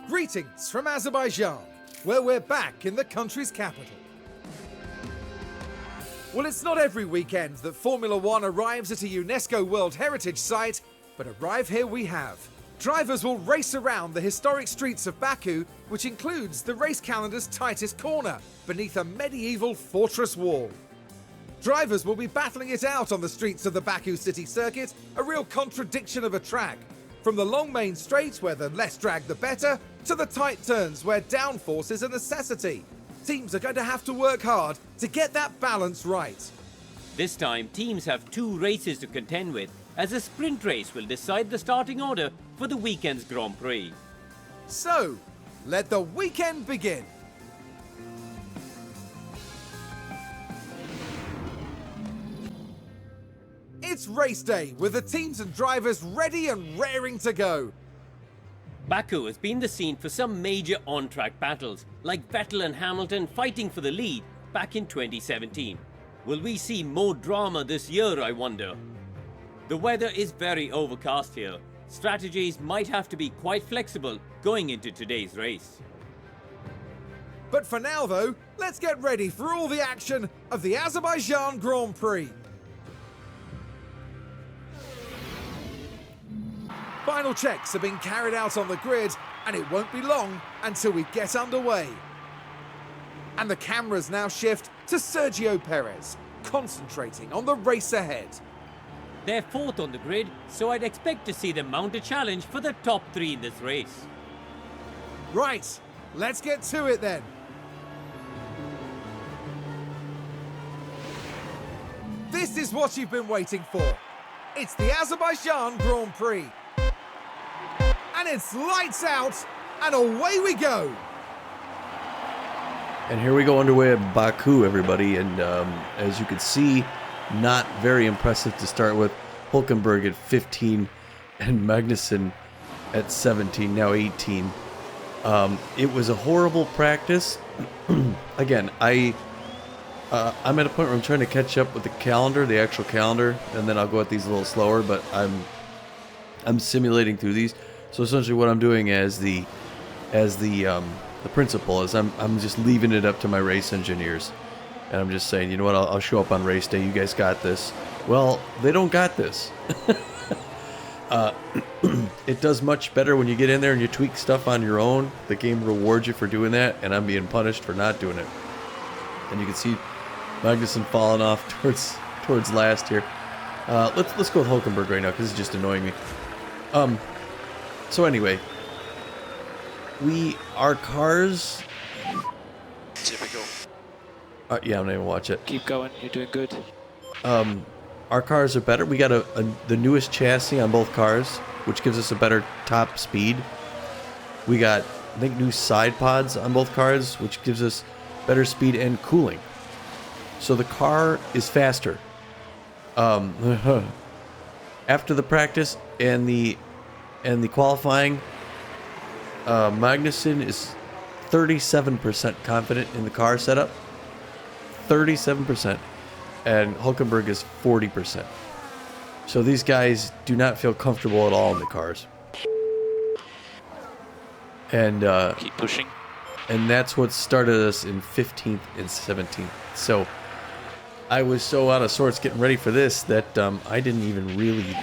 Greetings from Azerbaijan, where we're back in the country's capital. Well, it's not every weekend that Formula One arrives at a UNESCO World Heritage Site, but arrive here we have. Drivers will race around the historic streets of Baku, which includes the race calendar's tightest corner, beneath a medieval fortress wall. Drivers will be battling it out on the streets of the Baku city circuit, a real contradiction of a track. From the long main straight, where the less drag the better, to the tight turns where downforce is a necessity. Teams are going to have to work hard to get that balance right. This time, teams have 2 races to contend with, as a sprint race will decide the starting order for the weekend's Grand Prix. So, let the weekend begin. It's race day, with the teams and drivers ready and raring to go. Baku has been the scene for some major on-track battles, like Vettel and Hamilton fighting for the lead back in 2017. Will we see more drama this year, I wonder? The weather is very overcast here. Strategies might have to be quite flexible going into today's race. But for now though, let's get ready for all the action of the Azerbaijan Grand Prix. Final checks are being carried out on the grid, and it won't be long until we get underway. And the cameras now shift to Sergio Perez, concentrating on the race ahead. They're 4th on the grid, so I'd expect to see them mount a challenge for the top 3 in this race. Right, let's get to it then. This is what you've been waiting for. It's the Azerbaijan Grand Prix. And it's lights out, and away we go. And here we go underway at Baku, everybody. And as you can see, not very impressive to start with. Hülkenberg at 15 and Magnussen at 17, now 18. It was a horrible practice. Again, I'm at a point where I'm trying to catch up with the calendar, the actual calendar, and then I'll go at these a little slower, but I'm simulating through these. So essentially what I'm doing as the principal is I'm just leaving it up to my race engineers. And I'm just saying, you know what, I'll show up on race day. You guys got this. Well, they don't got this. It does much better when you get in there and you tweak stuff on your own. The game rewards you for doing that, and I'm being punished for not doing it. And you can see Magnussen falling off towards last here. Let's go with Hülkenberg right now because it's just annoying me. So anyway, our cars. Typical. Yeah, I'm not even watch it. Keep going. You're doing good. Our cars are better. We got the newest chassis on both cars, which gives us a better top speed. We got, I think, new side pods on both cars, which gives us better speed and cooling. So the car is faster. After the practice and the qualifying, Magnussen is 37% confident in the car setup. 37%. And Hülkenberg is 40%. So these guys do not feel comfortable at all in the cars. And Keep pushing. And that's what started us in 15th and 17th. So I was so out of sorts getting ready for this that I didn't even really...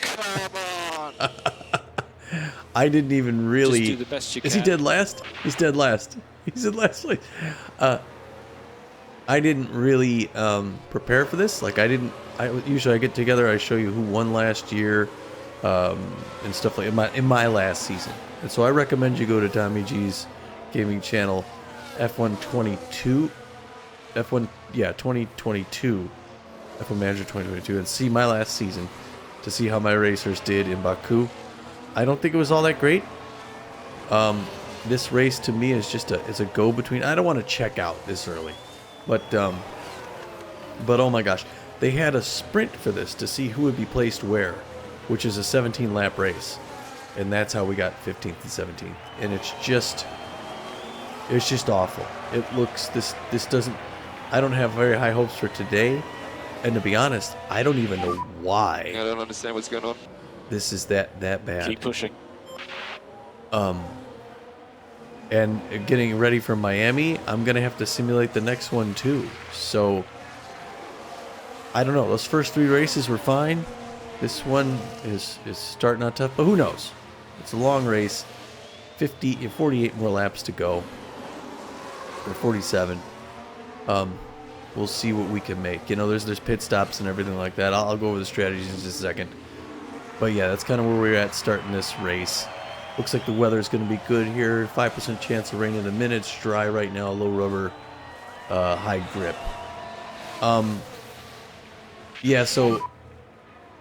Come on! I didn't even really... Just do the best you can. Is he dead last? He's dead last. He's in last place. I didn't really prepare for this. Like, usually I get together, I show you who won last year and stuff like in my last season. And so I recommend you go to Tommy G's gaming channel, F122, 2022, F1 Manager 2022, and see my last season to see how my racers did in Baku. I don't think it was all that great. This race to me is just a go-between. I don't want to check out this early. But oh my gosh, they had a sprint for this to see who would be placed where, which is a 17-lap race, and that's how we got 15th and 17th. And it's just awful. It looks this doesn't. I don't have very high hopes for today, and to be honest, I don't even know why. I don't understand what's going on. This is that bad. Keep pushing. and getting ready for Miami, I'm going to have to simulate the next one too. So, I don't know. Those first 3 races were fine. This one is starting out tough, but who knows? It's a long race. 48 more laps to go. Or 47. We'll see what we can make. You know, there's pit stops and everything like that. I'll go over the strategies in just a second. But yeah, that's kind of where we're at starting this race. Looks like the weather is going to be good here. 5% chance of rain in a minute. It's dry right now. Low rubber, high grip. Yeah, so...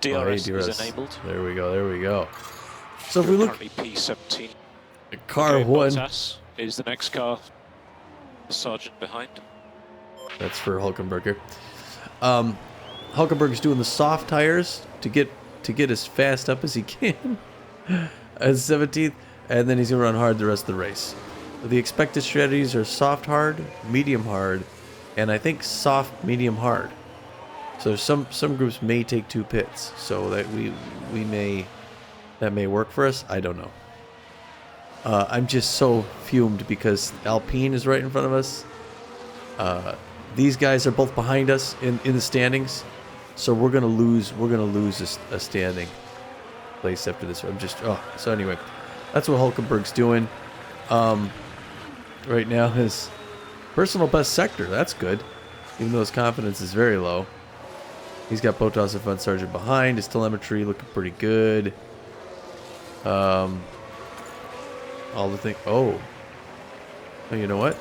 DRS DRS is enabled. There we go, there we go. So if we look... Currently P17. Car Okay, 1... Bottas is the next car. Sergeant behind. That's for Hulkenberg. Hulkenberg's doing the soft tires to get as fast up as he can as 17th, and then he's gonna run hard the rest of the race. The expected strategies are soft hard, medium hard, and I think soft medium hard. So some groups may take 2 pits, so that that may work for us. I don't know. I'm just so fumed because Alpine is right in front of us. These guys are both behind us in the standings, so we're gonna lose a standing place after this. So anyway, that's what Hulkenberg's doing. Right now his personal best sector. That's good, even though his confidence is very low. He's got Bottas in front, Sargent behind. His telemetry looking pretty good. All the thing. Oh, you know what?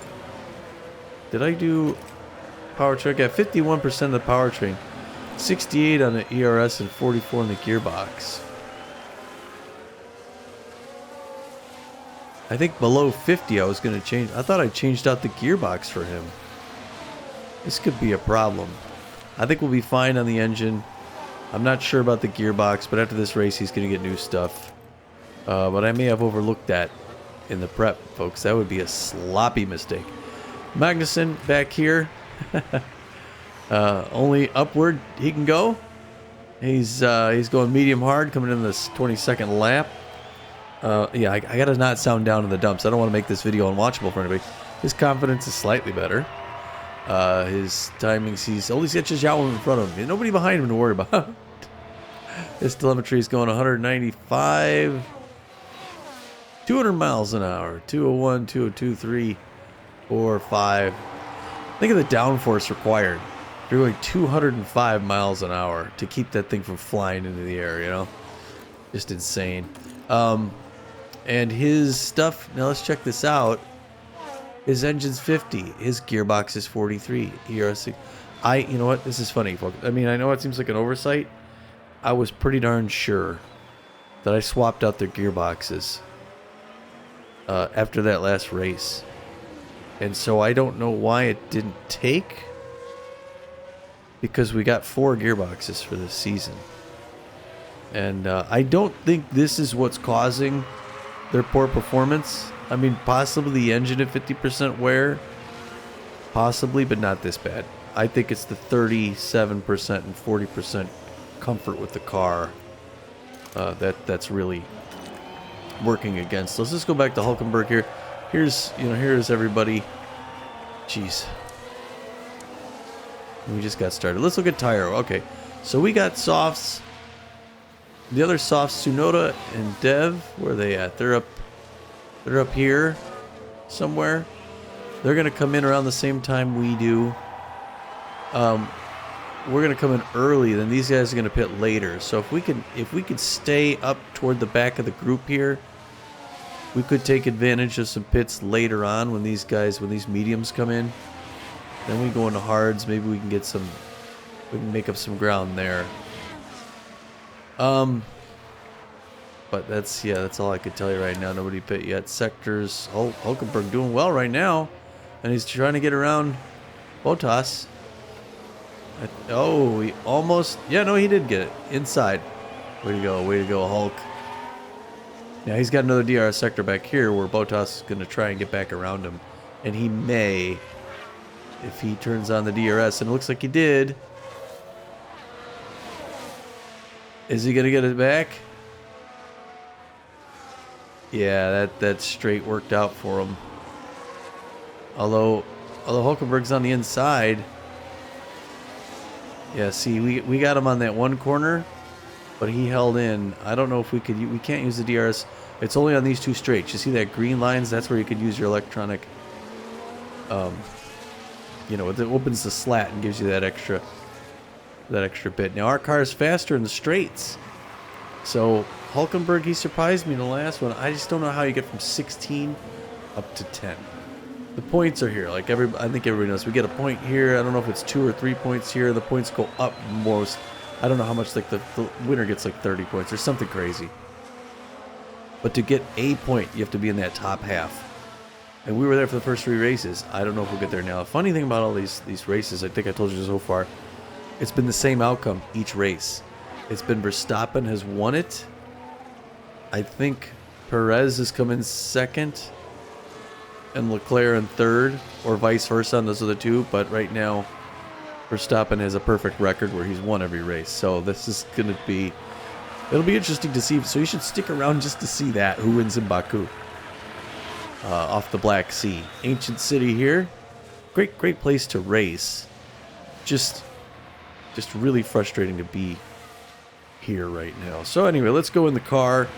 Did I do powertrain? I got 51% of the powertrain, 68 on the ERS, and 44 on the gearbox. I think below 50 I was going to change. I thought I changed out the gearbox for him. This could be a problem. I think we'll be fine on the engine. I'm not sure about the gearbox, but after this race he's going to get new stuff. But I may have overlooked that in the prep, folks. That would be a sloppy mistake. Magnussen back here. Only upward he can go. He's going medium hard, coming in this 22nd lap. Yeah, I gotta not sound down in the dumps. I don't want to make this video unwatchable for anybody. His confidence is slightly better. His timings, he's only got Zhao in front of him. Nobody behind him to worry about. His telemetry is going 195. 200 miles an hour. 201, 202, 3, 4, 5. Think of the downforce required. You're going 205 miles an hour to keep that thing from flying into the air, you know? Just insane. And his stuff, now let's check this out. His engine's 50. His gearbox is 43. ERS. You know what? This is funny, folks. I mean, I know it seems like an oversight. I was pretty darn sure that I swapped out their gearboxes after that last race. And so I don't know why it didn't take. Because we got 4 gearboxes for this season. And I don't think this is what's causing their poor performance. I mean, possibly the engine at 50% wear. Possibly, but not this bad. I think it's the 37% and 40% comfort with the car that's really working against. Let's just go back to Hulkenberg here. Here's everybody. Jeez. We just got started. Let's look at tire. Okay, so we got softs. The other softs, Tsunoda and Dev, where are they at? They're up here somewhere. They're gonna come in around the same time we do. We're gonna come in early, then these guys are gonna pit later. So if we could stay up toward the back of the group here, we could take advantage of some pits later on when these mediums come in. Then we go into hards. Maybe we can make up some ground there. But that's all I could tell you right now. Nobody pit yet. Sectors. Hulkenberg doing well right now, and he's trying to get around Bottas. He almost. Yeah, no, he did get it inside. Way to go, Hulk. Now he's got another DRS sector back here where Bottas is going to try and get back around him, and he may, if he turns on the DRS, and it looks like he did. Is he going to get it back? Yeah, that straight worked out for him. Although Hulkenberg's on the inside. Yeah, see, we got him on that one corner, but he held in. I don't know if we can't use the DRS. It's only on these two straights. You see that green lines? That's where you could use your electronic, you know, it opens the slat and gives you that extra bit. Now our car is faster in the straights. So Hulkenberg, he surprised me in the last one. I just don't know how you get from 16 up to 10. The points are here. Like I think everybody knows. We get a point here. I don't know if it's 2 or 3 points here. The points go up most. I don't know how much. Like the winner gets like 30 points or something crazy. But to get a point, you have to be in that top half. And we were there for the first 3 races. I don't know if we'll get there now. The funny thing about all these races, I think I told you so far, it's been the same outcome each race. It's been Verstappen has won it. I think Perez has come in second. And Leclerc in third, or vice versa on those other two. But right now, Verstappen has a perfect record where he's won every race. So this is going to be, it'll be interesting to see. So you should stick around just to see that, who wins in Baku. Off the Black Sea. Ancient city here. Great place to race. Just really frustrating to be here right now. So anyway, let's go in the car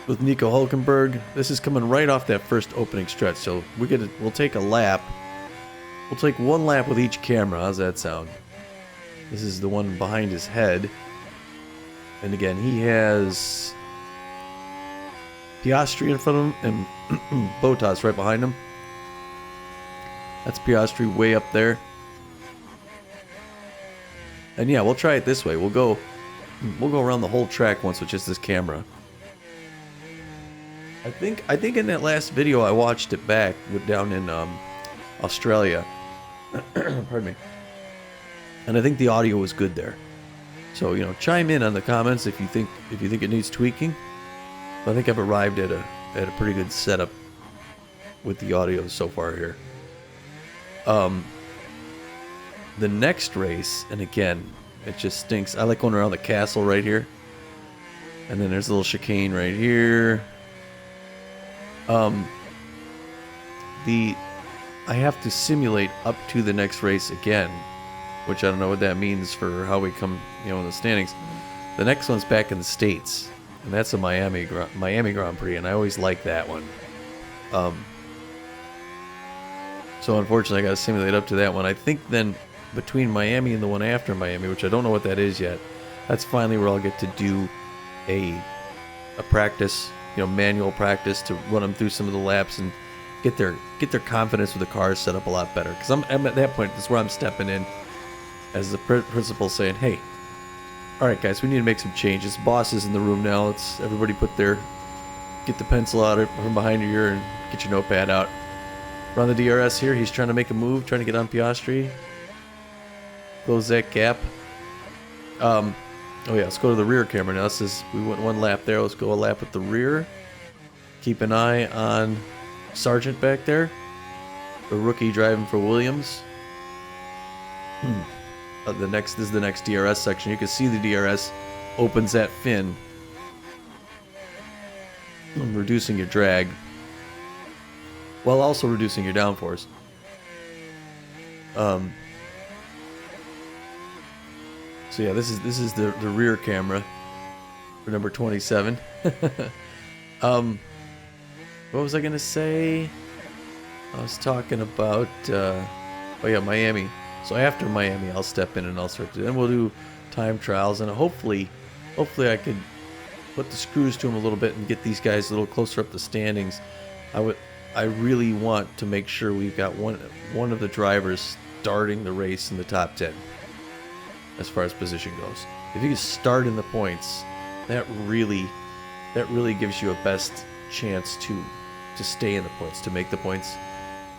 with Nico Hulkenberg. This is coming right off that first opening stretch, so we'll take a lap. We'll take 1 lap with each camera. How's that sound? This is the one behind his head. And again, he has Piastri in front of him and Bottas right behind him. That's Piastri way up there. And yeah, we'll try it this way. We'll go around the whole track once with just this camera. I think in that last video I watched it back down in Australia. Pardon me. And I think the audio was good there. So, you know, chime in on the comments if you think it needs tweaking. But I think I've arrived at a pretty good setup with the audio so far here. The next race, and again, it just stinks. I like going around the castle right here. And then there's a little chicane right here. I have to simulate up to the next race again, which I don't know what that means for how we come, you know, in the standings. The next one's back in the States, and that's a Miami Grand Prix, and I always like that one. So unfortunately, I got to simulate up to that one. I think then between Miami and the one after Miami, which I don't know what that is yet, that's finally where I'll get to do a practice, you know, manual practice to run them through some of the laps and get their confidence with the cars set up a lot better. Because I'm at that point, that's where I'm stepping in as the principal saying, hey, all right, guys, we need to make some changes. Boss is in the room now. Let's everybody get the pencil out from behind your ear and get your notepad out. We're on the DRS here. He's trying to make a move, trying to get on Piastri. Close that gap. Oh yeah, let's go to the rear camera now. This is, we went 1 lap there. Let's go a lap with the rear. Keep an eye on Sargent back there, the rookie driving for Williams. This is the next DRS section. You can see the DRS opens that fin, reducing your drag while also reducing your downforce. So yeah, this is the rear camera for number 27. What was I gonna say? I was talking about oh yeah, Miami. So after Miami, I'll step in and I'll start to. Then we'll do time trials, and hopefully I could put the screws to them a little bit and get these guys a little closer up the standings. I really want to make sure we've got one of the drivers starting the race in the top 10 as far as position goes. If you can start in the points, that really gives you a best chance to stay in the points, to make the points.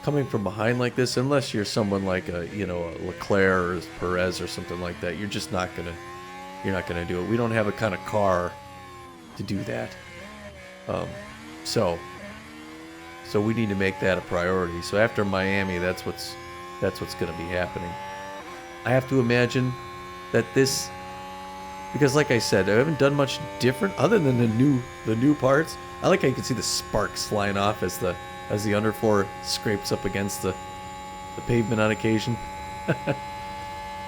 Coming from behind like this, unless you're someone like a Leclerc or Perez or something like that, you're not gonna do it. We don't have a kind of car to do that. So we need to make that a priority. So after Miami, that's what's going to be happening. I have to imagine that this, because like I said, I haven't done much different other than the new parts. I like how you can see the sparks flying off as the as the underfloor scrapes up against the pavement on occasion.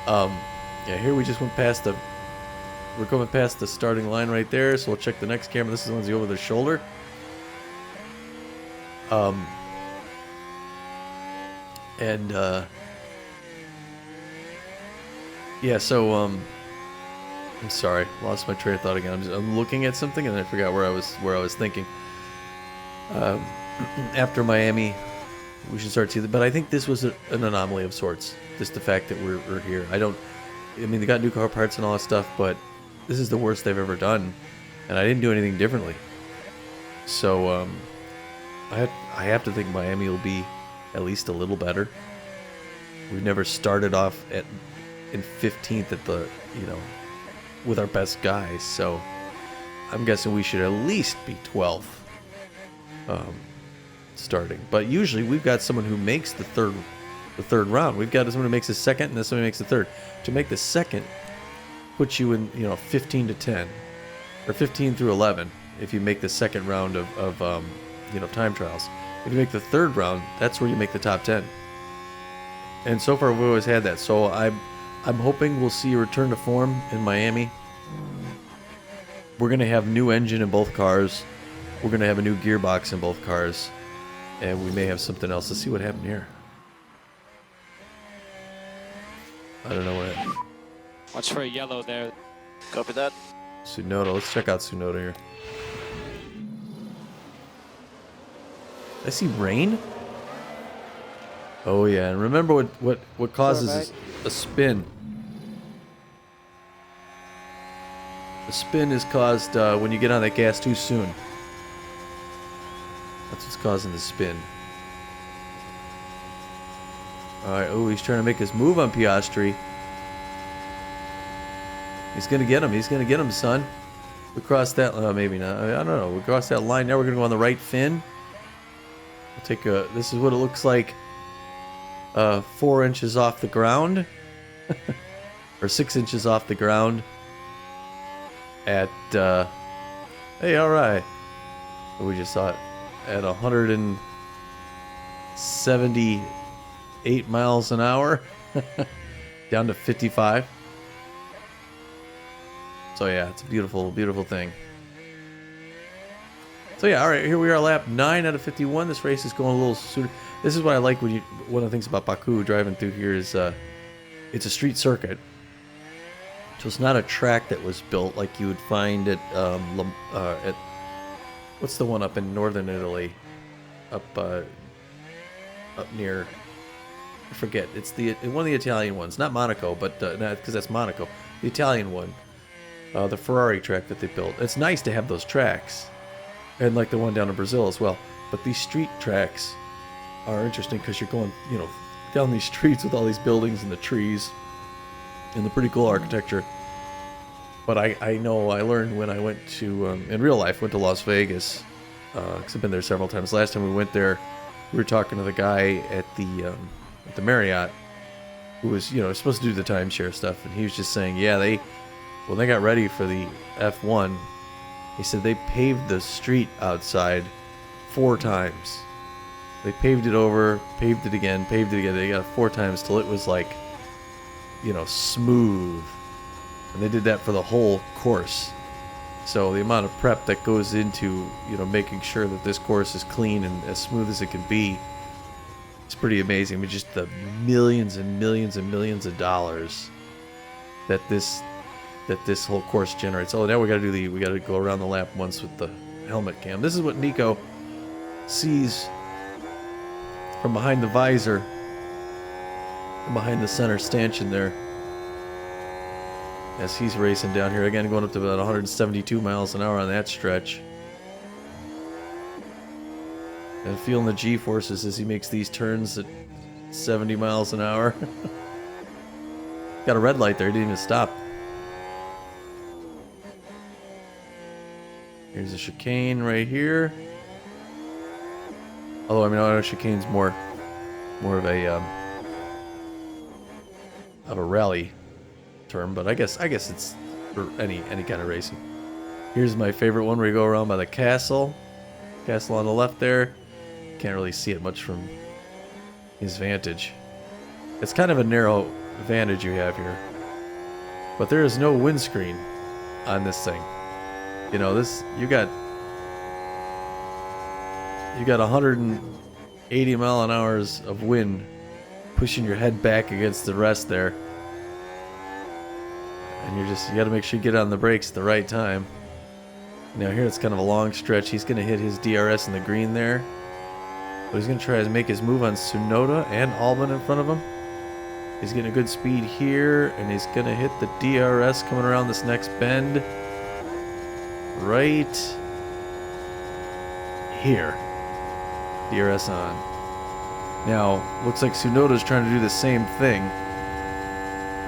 Yeah, here we just went past the... We're coming past the starting line right there, so we'll check the next camera. This is the one's over the shoulder. Yeah, so, I'm sorry, lost my train of thought again. I'm looking at something and I forgot where I was thinking. After Miami, we should start seeing. But I think this was an anomaly of sorts. Just the fact that we're here. I mean, they got new car parts and all that stuff, but this is the worst they've ever done, and I didn't do anything differently. So, I have to think Miami will be at least a little better. We've never started off in 15th at the, with our best guys, so I'm guessing we should at least be 12th starting. But usually we've got someone who makes the third round. We've got someone who makes the second, and then someone who makes the third. To make the second puts you in 15 to 10 or 15 through 11 if you make the second round of time trials. If you make the third round, that's where you make the top 10. And so far we've always had that. So I'm hoping we'll see a return to form in Miami. We're going to have new engine in both cars. We're going to have a new gearbox in both cars. And we may have something else. Let's see what happened here. I don't know what. Watch for a yellow there. Copy that. Tsunoda. Let's check out Tsunoda here. I see rain. Oh yeah, and remember what causes Sorry, a spin. A spin is caused when you get on that gas too soon. That's what's causing the spin. Alright, oh, he's trying to make his move on Piastri. He's gonna get him. He's gonna get him, son. We crossed that. Maybe not. I don't know. We crossed that line. Now we're gonna go on the right fin. We'll take a. This is what it looks like. 4 inches off the ground, or 6 inches off the ground. At hey, all right. We just saw it at 178 miles an hour, down to 55. So yeah, it's a beautiful, beautiful thing. So yeah, all right, here we are, lap 9 out of 51. This race is going a little sooner. This is what I like one of the things about Baku driving through here is it's a street circuit. So it's not a track that was built like you would find at what's the one up in northern Italy, up near, I forget. It's one of the Italian ones, not Monaco, but not because that's Monaco. The Italian one, the Ferrari track that they built. It's nice to have those tracks, and like the one down in Brazil as well. But these street tracks are interesting because you're going, down these streets with all these buildings and the trees and the pretty cool architecture. But I know I learned when I went to, in real life, went to Las Vegas, because I've been there several times. Last time we went there, we were talking to the guy at the Marriott, who was, supposed to do the timeshare stuff, and he was just saying, yeah, when they got ready for the F1, he said they paved the street outside 4 times. They paved it over, paved it again, paved it again. They got it 4 times till it was like, smooth. And they did that for the whole course. So the amount of prep that goes into, making sure that this course is clean and as smooth as it can be, it's pretty amazing. I mean, just the millions and millions and millions of dollars that this whole course generates. Oh, now we got to go around the lap once with the helmet cam. This is what Nico sees from behind the visor, from behind the center stanchion there, as he's racing down here again, going up to about 172 miles an hour on that stretch, and feeling the G-forces as he makes these turns at 70 miles an hour. Got a red light there, he didn't even stop. Here's a chicane right here. Although, I know chicane's more of a rally term, but I guess it's for any kind of racing. Here's my favorite one where you go around by the castle on the left there. can't really see it much from his vantage. It's kind of a narrow vantage you have here. But there is no windscreen on this thing. You know, this you got 180 mile an hour of wind pushing your head back against the rest there. And you got to make sure you get on the brakes at the right time. Now here it's kind of a long stretch. He's going to hit his DRS in the green there. But he's going to try to make his move on Tsunoda and Albon in front of him. He's getting a good speed here, and he's going to hit the DRS coming around this next bend. Right here. DRS on. Now, looks like Tsunoda's trying to do the same thing.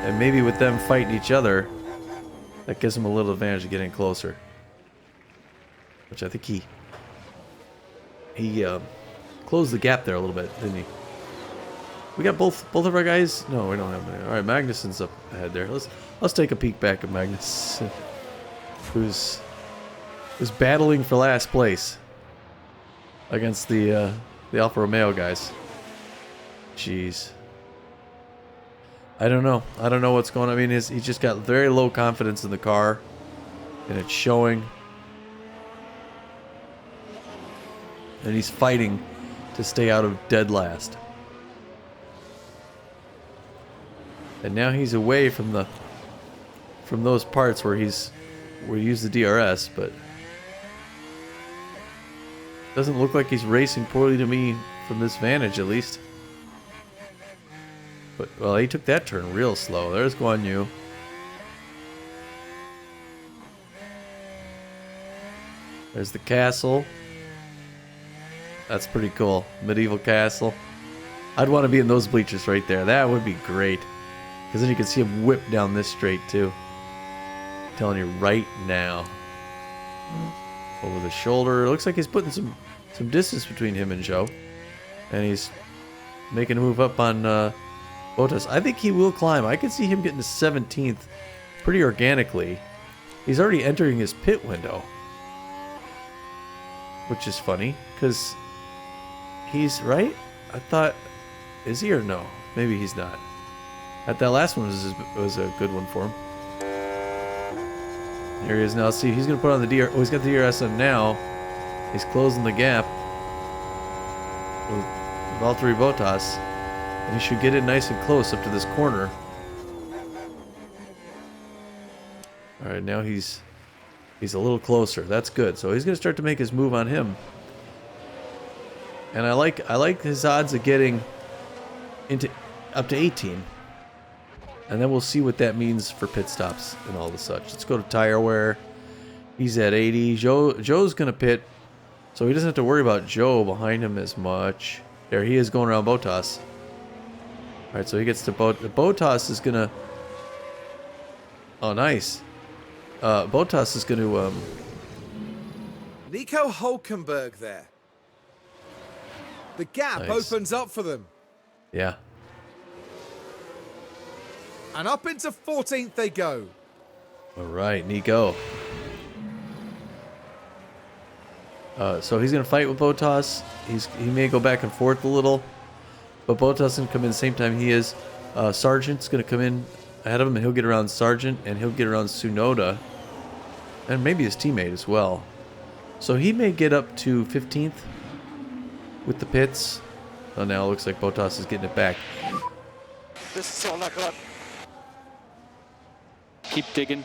And maybe with them fighting each other, that gives him a little advantage of getting closer. Which I think he closed the gap there a little bit, didn't he? We got both of our guys. No, we don't have any. All right, Magnussen's up ahead there. Let's take a peek back at Magnus, who's battling for last place against the Alfa Romeo guys. Jeez. I don't know. I don't know what's going on. I mean, he's just got very low confidence in the car, and it's showing. And he's fighting to stay out of dead last. And now he's away from those parts where you use the DRS, but doesn't look like he's racing poorly to me from this vantage, at least. But well, he took that turn real slow. There's Guan Yu. There's the castle. That's pretty cool. Medieval castle. I'd want to be in those bleachers right there. That would be great. Because then you can see him whip down this straight too. I'm telling you right now. Over the shoulder. It looks like he's putting some distance between him and Zhou. And he's making a move up on Bottas. I think he will climb. I can see him getting to 17th pretty organically. He's already entering his pit window. Which is funny. Because he's right. I thought... Is he or no? Maybe he's not. That last one was a good one for him. Here he is now. See, he's going to put on the DRS. Oh, he's got the DRS on now. He's closing the gap with Valtteri Bottas. And he should get it nice and close up to this corner. Alright, now he's a little closer. That's good. So he's going to start to make his move on him. And I like his odds of getting into up to 18. And then we'll see what that means for pit stops and all the such. Let's go to tire wear. He's at 80. Zhou's going to pit, so he doesn't have to worry about Zhou behind him as much. There he is going around Bottas. All right, so he gets to Bottas is going to... Oh, nice. Bottas is going to... Nico Hülkenberg there. The gap Nice. opens up for them. Yeah. And up into 14th they go. All right, Nico. So he's going to fight with Bottas. He may go back and forth a little. But Bottas can come in the same time he is. Sargent's going to come in ahead of him, and he'll get around Sargent, and he'll get around Tsunoda. And maybe his teammate as well. So he may get up to 15th with the pits. Oh, now it looks like Bottas is getting it back. This is all I got. Keep digging.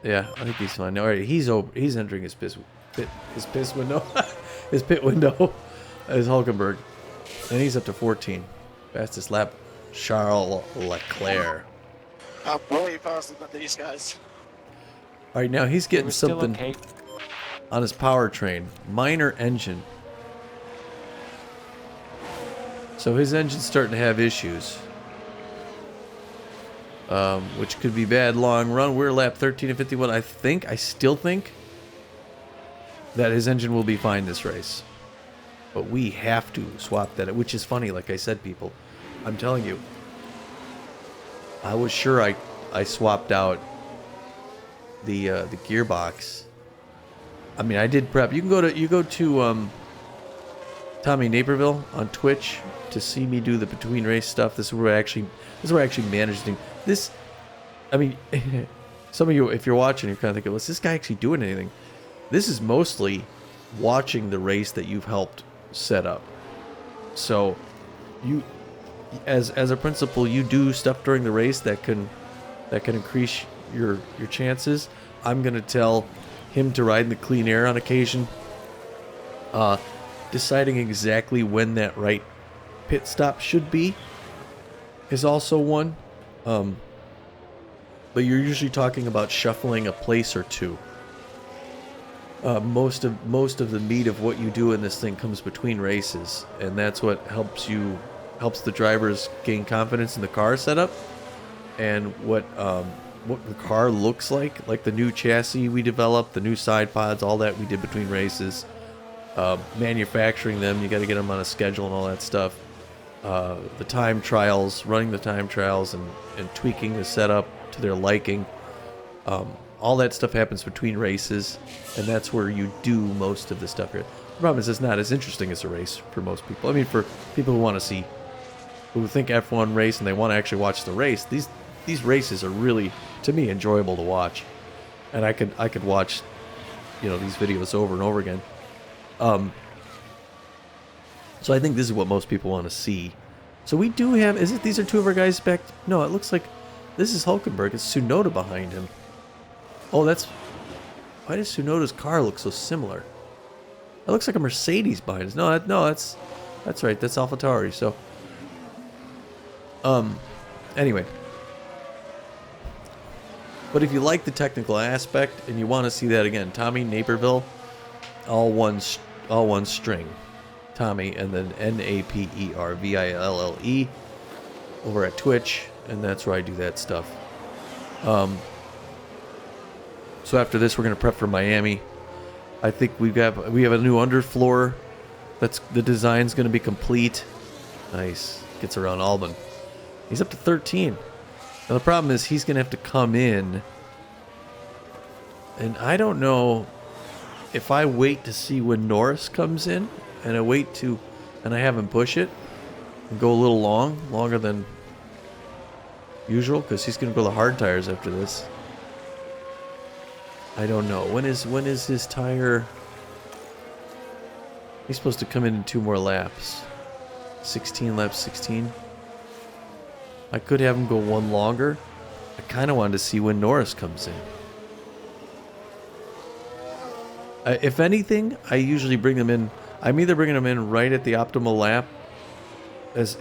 Yeah, I think he's fine. All right, he's entering his pit window. His pit window is Hülkenberg. And he's up to 14. Fastest lap, Charles Leclerc. I'm way faster than these guys. All right, now he's getting We're still something okay. on his powertrain. Minor engine. So his engine's starting to have issues. Which could be bad long run. We're lap 13 and 51. I still think that his engine will be fine this race. But we have to swap that, which is funny, like I said, people. I'm telling you. I was sure I swapped out the gearbox. I mean, I did prep. You go to Tommy Naperville on Twitch to see me do the between race stuff. This is where I actually manage things. This, I mean, some of you, if you're watching, you're kind of thinking, was this guy actually doing anything? This is mostly watching the race that you've helped set up. So, you, as a principal, you do stuff during the race that can increase your chances. I'm gonna tell him to ride in the clean air on occasion. Deciding exactly when that right pit stop should be is also one. But you're usually talking about shuffling a place or two. Most of the meat of what you do in this thing comes between races, and that's what helps the drivers gain confidence in the car setup and what the car looks like the new chassis we developed, the new side pods, all that we did between races. Manufacturing them, you got to get them on a schedule and all that stuff. The time trials, running the time trials, and tweaking the setup to their liking. All that stuff happens between races, and that's where you do most of the stuff here. The problem is it's not as interesting as a race for most people. I mean, for people who think F1 race and they want to actually watch the race, these races are really, to me, enjoyable to watch. And I could watch, these videos over and over again. So I think this is what most people want to see. So we do have, these are two of our guys back? No, it looks like this is Hulkenberg. It's Tsunoda behind him. Oh, why does Tsunoda's car look so similar? It looks like a Mercedes behind us. No, that's right. That's AlphaTauri. So, anyway. But if you like the technical aspect and you want to see that again, Tommy Naperville, all one string, Tommy, and then NAPERVILLE over at Twitch, and that's where I do that stuff. So after this, we're gonna prep for Miami. I think we have a new underfloor. The design's gonna be complete. Nice. Gets around Albon. He's up to 13. Now the problem is he's gonna have to come in, and I don't know if I wait to see when Norris comes in, and I have him push it and go a little longer than usual, because he's gonna go the hard tires after this. I don't know. When is his tire? He's supposed to come in 2 more laps. 16 laps, 16. I could have him go 1 longer. I kind of wanted to see when Norris comes in. If anything, I usually bring them in. I'm either bringing them in right at the optimal lap, as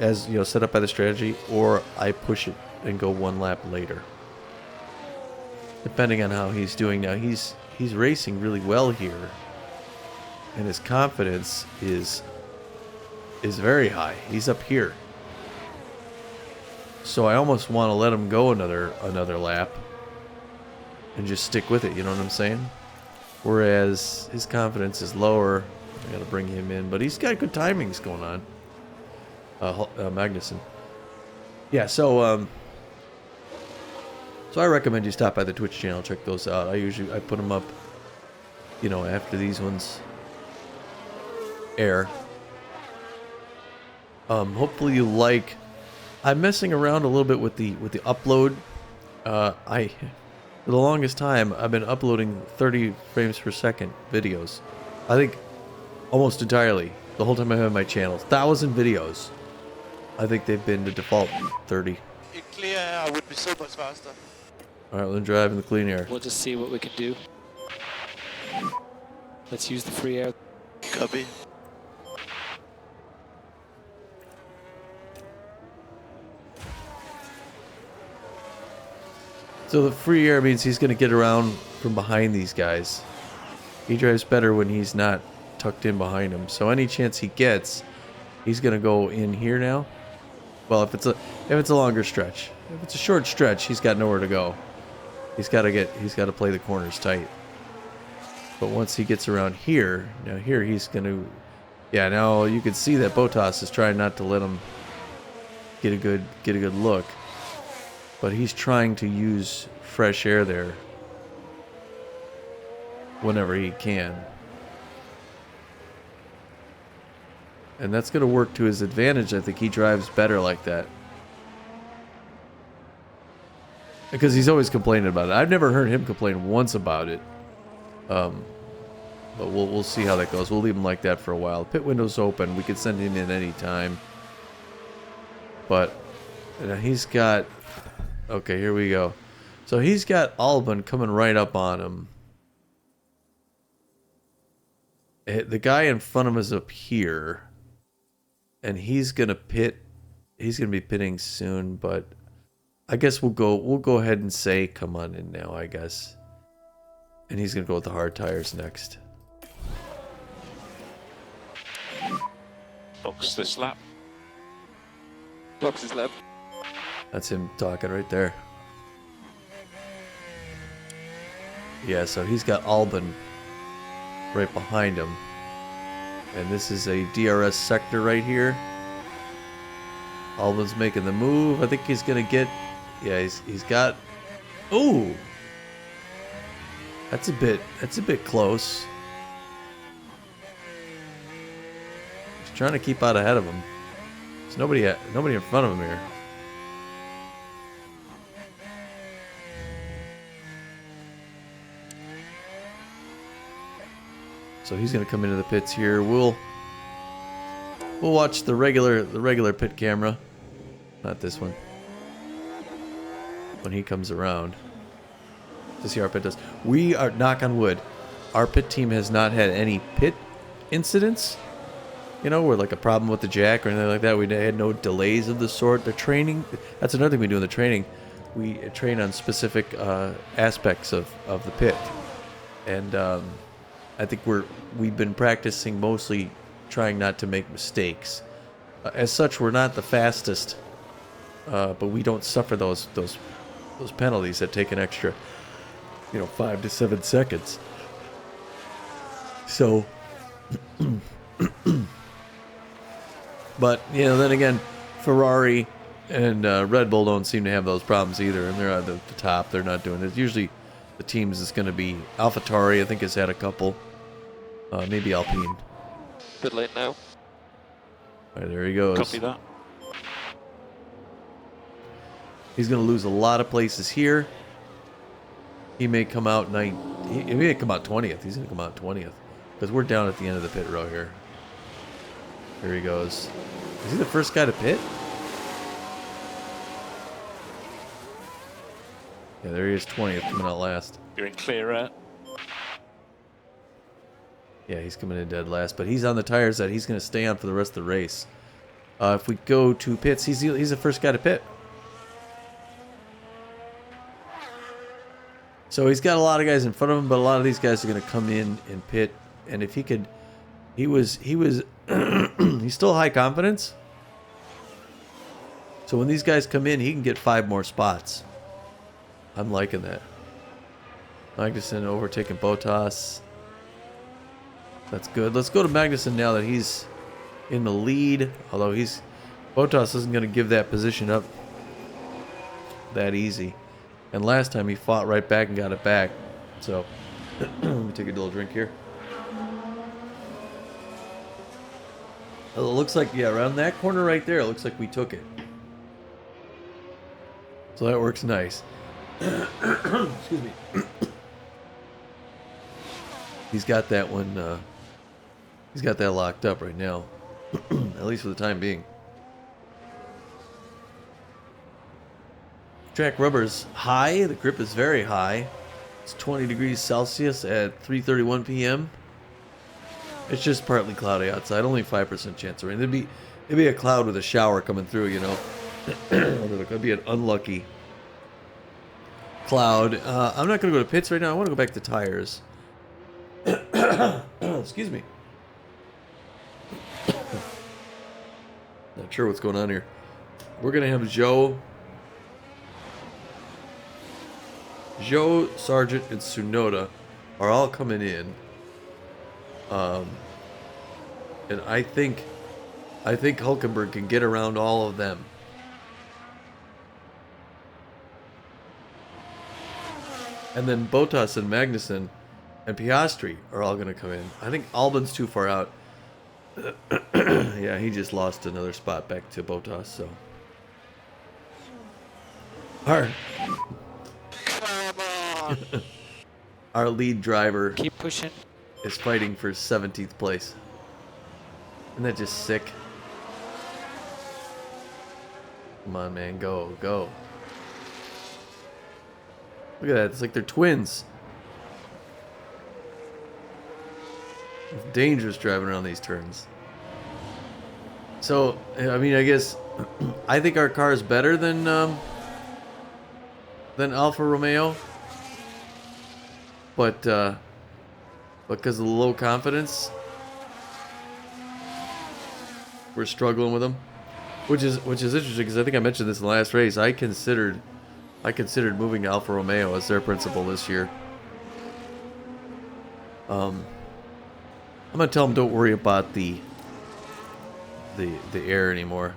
set up by the strategy, or I push it and go 1 lap later. Depending on how he's doing now. He's racing really well here, and his confidence is very high. He's up here, so I almost want to let him go another lap and just stick with it. You know what I'm saying? Whereas his confidence is lower. I got to bring him in, but he's got good timings going on. Magnussen. Yeah. So I recommend you stop by the Twitch channel, check those out. I put them up, after these ones air. Hopefully you like. I'm messing around a little bit with the upload. For the longest time, I've been uploading 30 frames per second videos. I think almost entirely the whole time I've had my channel. 1,000 videos. I think they've been the default 30. In clear air, I would be so much faster. All right, then drive in the clean air. We'll just see what we can do. Let's use the free air. Copy. So the free air means he's going to get around from behind these guys. He drives better when he's not tucked in behind him. So any chance he gets, he's going to go in here now. Well, if it's a longer stretch. If it's a short stretch, he's got nowhere to go. He's got to play the corners tight. But once he gets around here, now here he's going to, now you can see that Bottas is trying not to let him get a good look. But he's trying to use fresh air there whenever he can. And that's going to work to his advantage. I think he drives better like that. Because he's always complaining about it. I've never heard him complain once about it. But we'll see how that goes. We'll leave him like that for a while. Pit window's open. We can send him in any time. But he's got... Okay, here we go. So he's got Albon coming right up on him. The guy in front of him is up here. And he's gonna pit. He's gonna be pitting soon, but I guess we'll go ahead and say come on in now, I guess. And he's gonna go with the hard tires next. Box this lap. Box his lap. That's him talking right there. Yeah, so he's got Albon right behind him. And this is a DRS sector right here. Albon's making the move. I think he's gonna get... Yeah, he's got... Ooh! That's a bit close. He's trying to keep out ahead of him. There's nobody in front of him here. So he's going to come into the pits here. We'll watch the regular pit camera, not this one. When he comes around to see how our pit does. We are, knock on wood, our pit team has not had any pit incidents. You know, where like a problem with the jack or anything like that. We had no delays of the sort. The training, that's another thing we do in the training. We train on specific aspects of the pit, and I think we've been practicing mostly trying not to make mistakes. As such, we're not the fastest, but we don't suffer those penalties that take an extra, 5 to 7 seconds. So, but then again, Ferrari and Red Bull don't seem to have those problems either, and they're at the top. They're not doing it. Usually, the teams is going to be AlphaTauri. I think has had a couple. Maybe Alpine. Bit late now. All right, there he goes. Copy that. He's going to lose a lot of places here. He may come out he may come out 20th. He's going to come out 20th because we're down at the end of the pit row here. Here he goes. Is he the first guy to pit? Yeah, there he is, 20th, coming out last. You're in clear air. Yeah, he's coming in dead last, but he's on the tires that he's going to stay on for the rest of the race. If we go to pits, he's the first guy to pit. So he's got a lot of guys in front of him, but a lot of these guys are going to come in and pit. And if he could, he's still high confidence. So when these guys come in, he can get 5 more spots. I'm liking that. Magnussen overtaking Bottas. That's good. Let's go to Magnussen now that he's in the lead. Although Bottas isn't going to give that position up that easy. And last time he fought right back and got it back. So, let me take a little drink here. Well, it looks like, yeah, around that corner right there, it looks like we took it. So that works nice. Excuse me. He's got that one, he's got that locked up right now. At least for the time being. Track rubber's high. The grip is very high. It's 20 degrees Celsius at 3:31 p.m. It's just partly cloudy outside. Only 5% chance of rain. It'd be a cloud with a shower coming through, It could be an unlucky cloud. I'm not going to go to pits right now. I want to go back to tires. Excuse me. Not sure what's going on here. We're going to have Joe, Sargent, and Tsunoda are all coming in. And I think Hulkenberg can get around all of them. And then Bottas and Magnussen and Piastri are all going to come in. I think Albon's too far out. Yeah, he just lost another spot back to Bottas, so. Our, Come on. our lead driver Keep pushing. is fighting for 17th place. Isn't that just sick? Come on, man, go, go. Look at that, it's like they're twins. It's dangerous driving around these turns. So, I mean, I guess I think our car is better than Alfa Romeo, but because of the low confidence, we're struggling with them, which is interesting because I think I mentioned this in the last race. I considered moving to Alfa Romeo as their principal this year. I'm gonna tell them don't worry about the air anymore.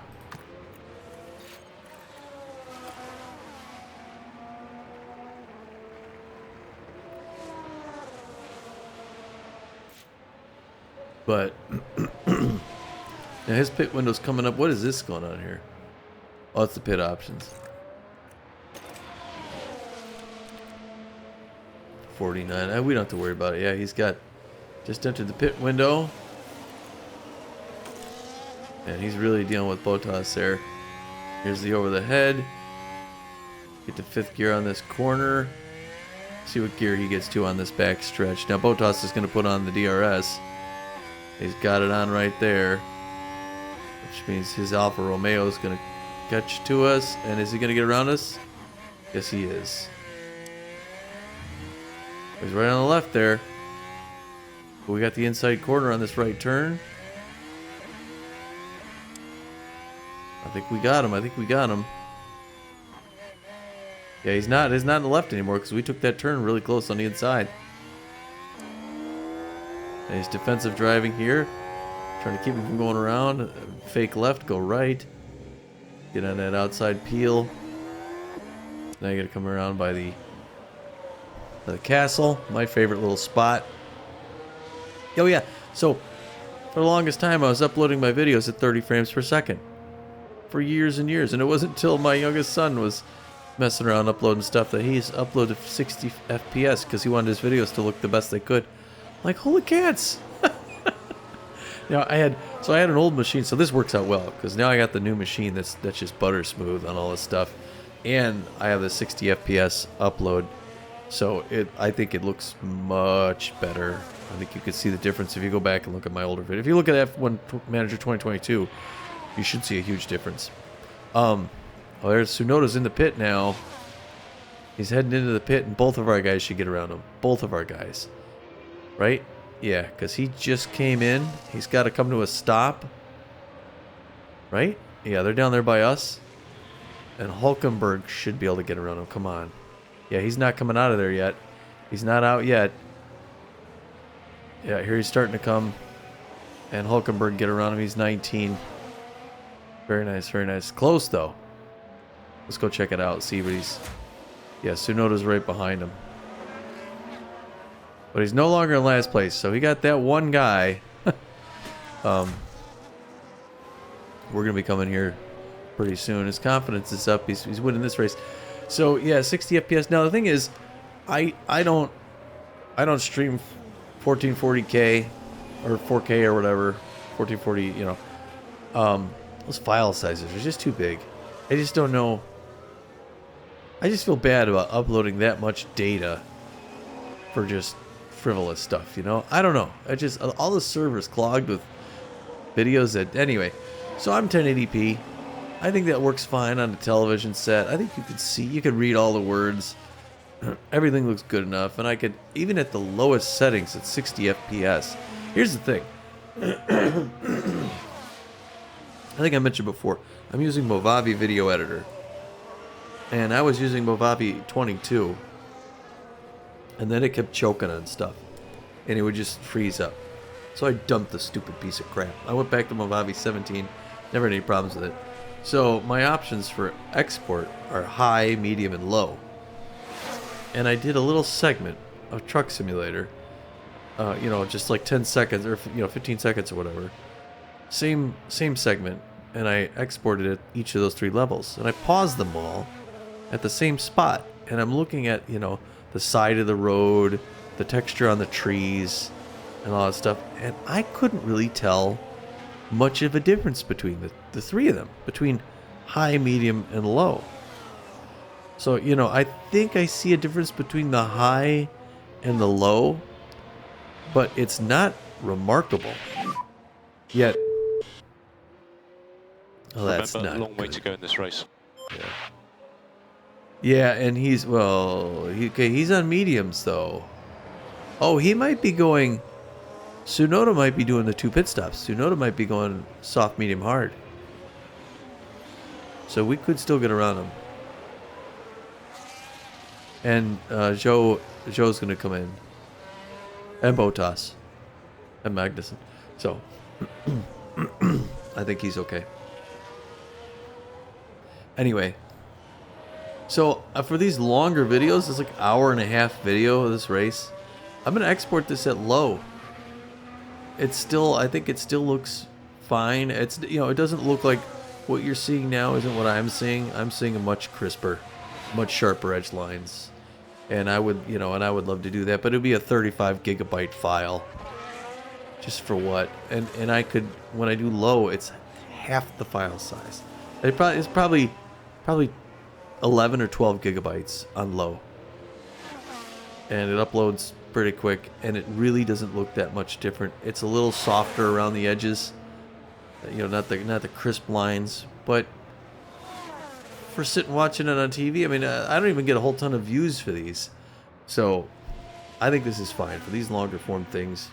But now his pit window's coming up. What is this going on here? Oh, it's the pit options. 49. We don't have to worry about it. Yeah, he's got just entered the pit window. And he's really dealing with Bottas there. Here's the over the head. Get to 5th gear on this corner. See what gear he gets to on this back stretch. Now Bottas is going to put on the DRS. He's got it on right there. Which means his Alfa Romeo is going to catch to us. And is he going to get around us? Yes, he is. He's right on the left there. But we got the inside corner on this right turn. I think we got him. Yeah, he's not on the left anymore because we took that turn really close on the inside. And he's defensive driving here. Trying to keep him from going around. Fake left, go right. Get on that outside peel. Now you gotta come around by the castle. My favorite little spot. Oh yeah, so for the longest time I was uploading my videos at 30 frames per second. For years and years. And it wasn't until my youngest son was messing around uploading stuff that he's uploaded 60 FPS because he wanted his videos to look the best they could. Like, holy cats! Now I had an old machine, so this works out well because now I got the new machine that's just butter smooth on all this stuff, and I have the 60 FPS upload, so I think it looks much better. I think you could see the difference if you go back and look at my older video. If you look at F1 Manager 2022, you should see a huge difference. Oh, there's Tsunoda's in the pit now. He's heading into the pit, and both of our guys should get around him. Both of our guys. Right? Yeah, because he just came in. He's got to come to a stop. Right? Yeah, they're down there by us. And Hulkenberg should be able to get around him. Come on. Yeah, he's not coming out of there yet. He's not out yet. Yeah, here he's starting to come. And Hulkenberg get around him. He's 19. Very nice, very nice. Close, though. Let's go check it out. See what he's... Yeah, Tsunoda's right behind him. But he's no longer in last place, so he got that one guy. We're going to be coming here pretty soon. His confidence is up. He's winning this race. So, yeah, 60 FPS. Now, the thing is, I don't stream 1440K or 4K or whatever. 1440, you know. Those file sizes are just too big. I just don't know. I just feel bad about uploading that much data for just frivolous stuff, you know? I don't know. I just, all the servers clogged with videos that, anyway. So I'm 1080p. I think that works fine on a television set. I think you could read all the words. Everything looks good enough. And I could, even at the lowest settings at 60 FPS. Here's the thing. I think I mentioned before, I'm using Movavi Video Editor. And I was using Movavi 22. And then it kept choking on stuff. And it would just freeze up. So I dumped the stupid piece of crap. I went back to Movavi 17. Never had any problems with it. So my options for export are high, medium, and low. And I did a little segment of Truck Simulator. You know, just like 10 seconds or 15 seconds or whatever. same segment, and I exported it each of those 3 levels, and I paused them all at the same spot, and I'm looking at, you know, the side of the road, the texture on the trees, and all that stuff, and I couldn't really tell much of a difference between the 3 of them, between high, medium, and low. So, you know, I think I see a difference between the high and the low, but it's not remarkable. Yet, oh, that's Remember, not a long way good. to go in this race. Yeah, and he's, well, he's on mediums, though. Oh, he might be going... Tsunoda might be doing the 2 pit stops. Tsunoda might be going soft, medium, hard. So we could still get around him. And Joe's going to come in. And Bottas. And Magnussen. So, I think he's okay. Anyway. So, for these longer videos, it's like an hour and a half video of this race. I'm going to export this at low. It's still, I think it still looks fine. It's, you know, it doesn't look like what you're seeing now isn't what I'm seeing. I'm seeing a much crisper, much sharper edge lines. And I would, you know, and I would love to do that, but it'd be a 35 gigabyte file. Just for what? And I could, when I do low, it's half the file size. It's probably 11 or 12 gigabytes on low. And it uploads pretty quick, and it really doesn't look that much different. It's a little softer around the edges, you know, not the crisp lines, but for sitting watching it on TV, I mean, I don't even get a whole ton of views for these, so I think this is fine for these longer form things.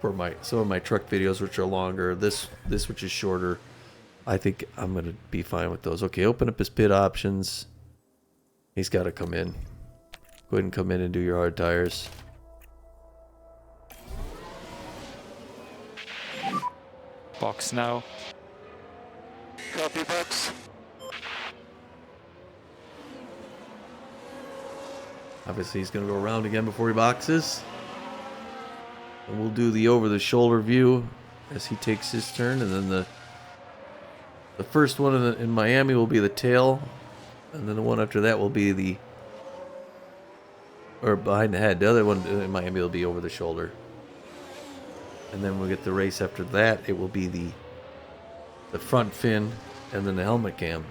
For some of my truck videos, which are longer, this which is shorter, I think I'm gonna be fine with those. Okay, open up his pit options. He's got to come in. Go ahead and come in and do your hard tires. Box now. Copy box. Obviously, he's going to go around again before he boxes. And we'll do the over-the-shoulder view as he takes his turn. And then the first one in Miami will be the tail. And then the one after that will be or behind the head. The other one in Miami will be over the shoulder. And then we'll get the race after that. It will be the front fin and then the helmet cam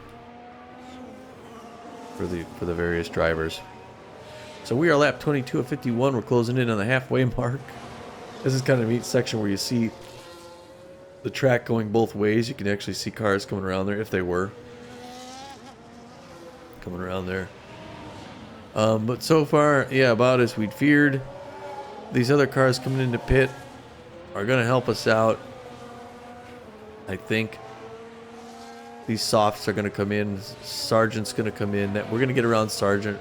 for the various drivers. So we are lap 22 of 51. We're closing in on the halfway mark. This is kind of a neat section where you see the track going both ways. You can actually see cars coming around there if they were coming around there. But so far, yeah, about as we'd feared. These other cars coming into pit are going to help us out. I think these softs are going to come in. Sargent's going to come in. We're going to get around Sargent.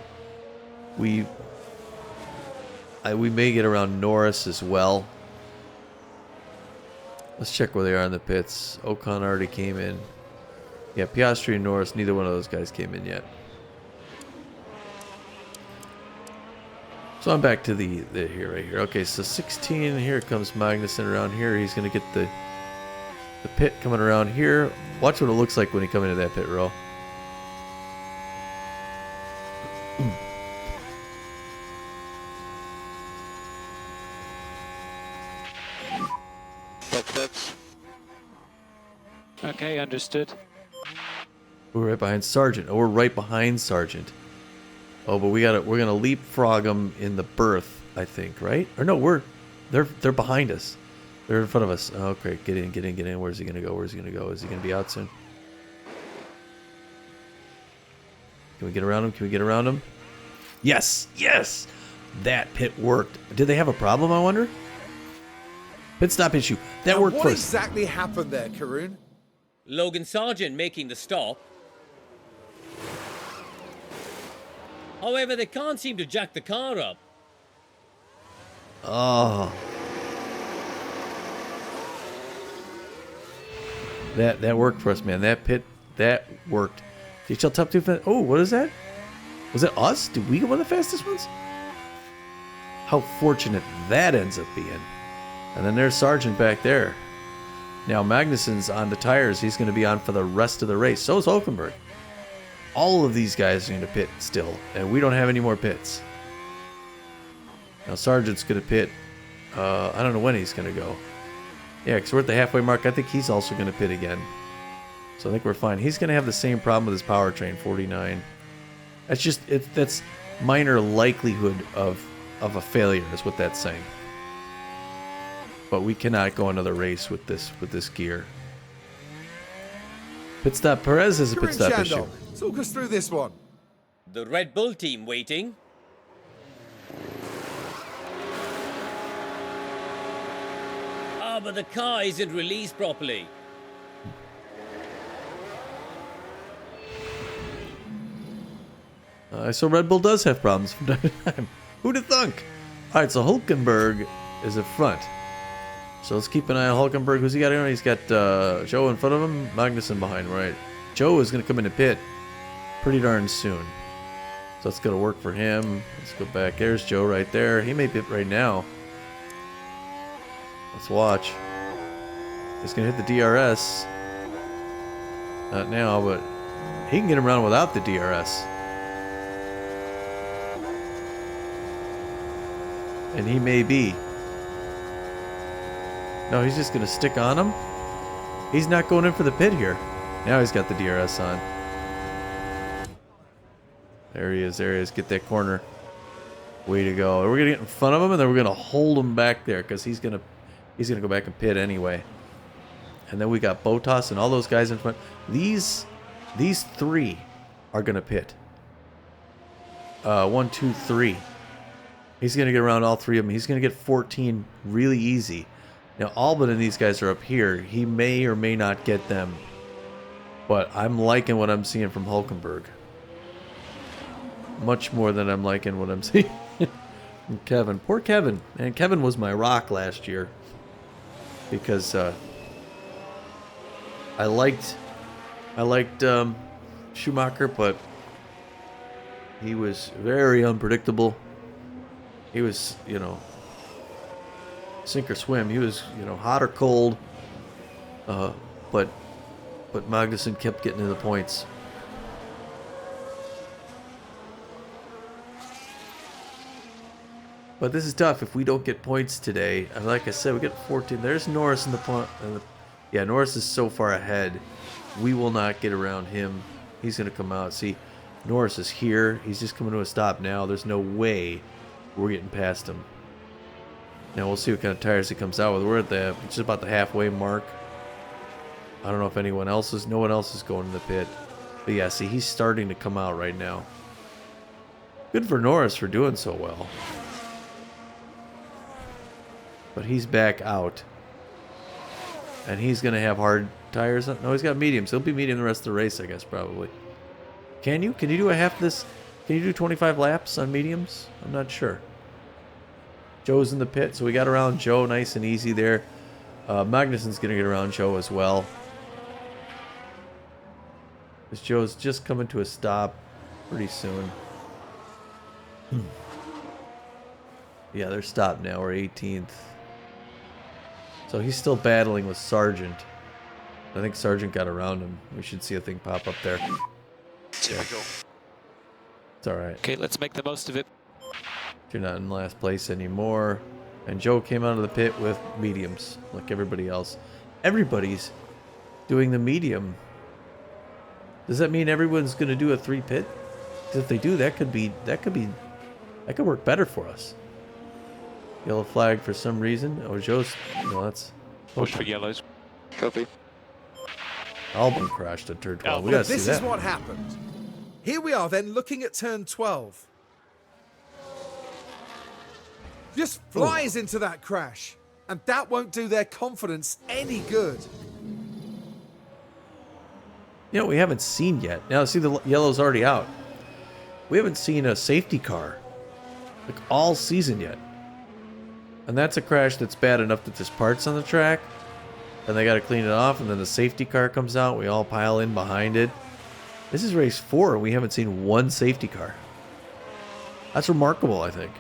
We may get around Norris as well. Let's check where they are in the pits. Ocon already came in. Yeah, Piastri and Norris, neither one of those guys came in yet. So I'm back to the here, right here. Okay, so 16, here comes Magnussen around here. He's going to get the pit coming around here. Watch what it looks like when he comes into that pit row. That's Okay, understood. We're right behind Sargent. Oh, we're right behind Sargent. Oh, but we're gonna leapfrog them in the berth, I think, right? Or no, they're behind us. They're in front of us. Oh, okay, get in. Where's he gonna go? Is he gonna be out soon? Can we get around him? Yes. That pit worked. Did they have a problem, I wonder? Pit stop issue. That And worked what first. exactly happened there, Karun? Logan Sargent making the stop. However, they can't seem to jack the car up. Oh. That worked for us, man. That worked. DHL top 2 fast. Oh, what is that? Was it us? Did we get one of the fastest ones? How fortunate that ends up being. And then there's Sargent back there. Now Magnussen's on the tires. He's going to be on for the rest of the race. So is Hulkenberg. All of these guys are going to pit still, and we don't have any more pits. Now Sargent's going to pit. I don't know when he's going to go. Yeah, because we're at the halfway mark. I think he's also going to pit again. So I think we're fine. He's going to have the same problem with his powertrain, 49. That's minor likelihood of a failure is what that's saying. But we cannot go another race with this gear. Pit stop. Perez has a pit stop issue. Talk us through this one. The Red Bull team waiting. But the car isn't released properly. So Red Bull does have problems from time to time. Who'd have thunk? Alright, so Hulkenberg is at front. So let's keep an eye on Hulkenberg. Who's he got here? He's got Joe in front of him, Magnussen behind, right? Joe is going to come into pit pretty darn soon. So that's going to work for him. Let's go back. There's Joe right there. He may pit right now. Let's watch. He's going to hit the DRS. Not now, but he can get him around without the DRS. And he may be. No, he's just going to stick on him. He's not going in for the pit here. Now he's got the DRS on. There he is. There he is. Get that corner. Way to go. We're going to get in front of him, and then we're going to hold him back there because he's going to go back and pit anyway. And then we got Bottas and all those guys in front. These three are going to pit. 1, 2, 3. He's going to get around all three of them. He's going to get 14 really easy. Now, Albon and these guys are up here. He may or may not get them. But I'm liking what I'm seeing from Hulkenberg. Much more than I'm liking what I'm seeing from Kevin. Poor Kevin. Man, Kevin was my rock last year. Because I liked Schumacher, but he was very unpredictable. He was, sink or swim. He was, hot or cold. But Magnussen kept getting to the points. But this is tough if we don't get points today. And like I said, we get 14. There's Norris in the point. Yeah, Norris is so far ahead. We will not get around him. He's going to come out. See, Norris is here. He's just coming to a stop now. There's no way we're getting past him. Now we'll see what kind of tires he comes out with. We're at just about the halfway mark. I don't know if no one else is going in the pit. But yeah, see, he's starting to come out right now. Good for Norris for doing so well. But he's back out. And he's going to have hard tires. No, he's got mediums. He'll be medium the rest of the race, I guess, probably. Can you? Can you do a half this? Can you do 25 laps on mediums? I'm not sure. Joe's in the pit, so we got around Joe nice and easy there. Magnussen's going to get around Joe as well. This Joe's just coming to a stop pretty soon. Yeah, they're stopped now. We're 18th. So he's still battling with Sargent. I think Sargent got around him. We should see a thing pop up there. Typical. It's alright. Okay, let's make the most of it. You're not in last place anymore. And Joe came out of the pit with mediums, like everybody else. Everybody's doing the medium. Does that mean everyone's going to do a 3-pit? Because if they do, that could work better for us. Yellow flag for some reason. Oh, Joe's... No, that's... Push for yellows. Copy. Albon crashed at turn 12. Oh, We gotta see This that. is what happened. Here we are then looking at turn 12. Just flies into that crash. And that won't do their confidence any good. We haven't seen yet. Now, see, the yellow's already out. We haven't seen a safety car like all season yet. And that's a crash that's bad enough that there's parts on the track. And they got to clean it off. And then the safety car comes out. We all pile in behind it. This is race 4, and we haven't seen one safety car. That's remarkable, I think.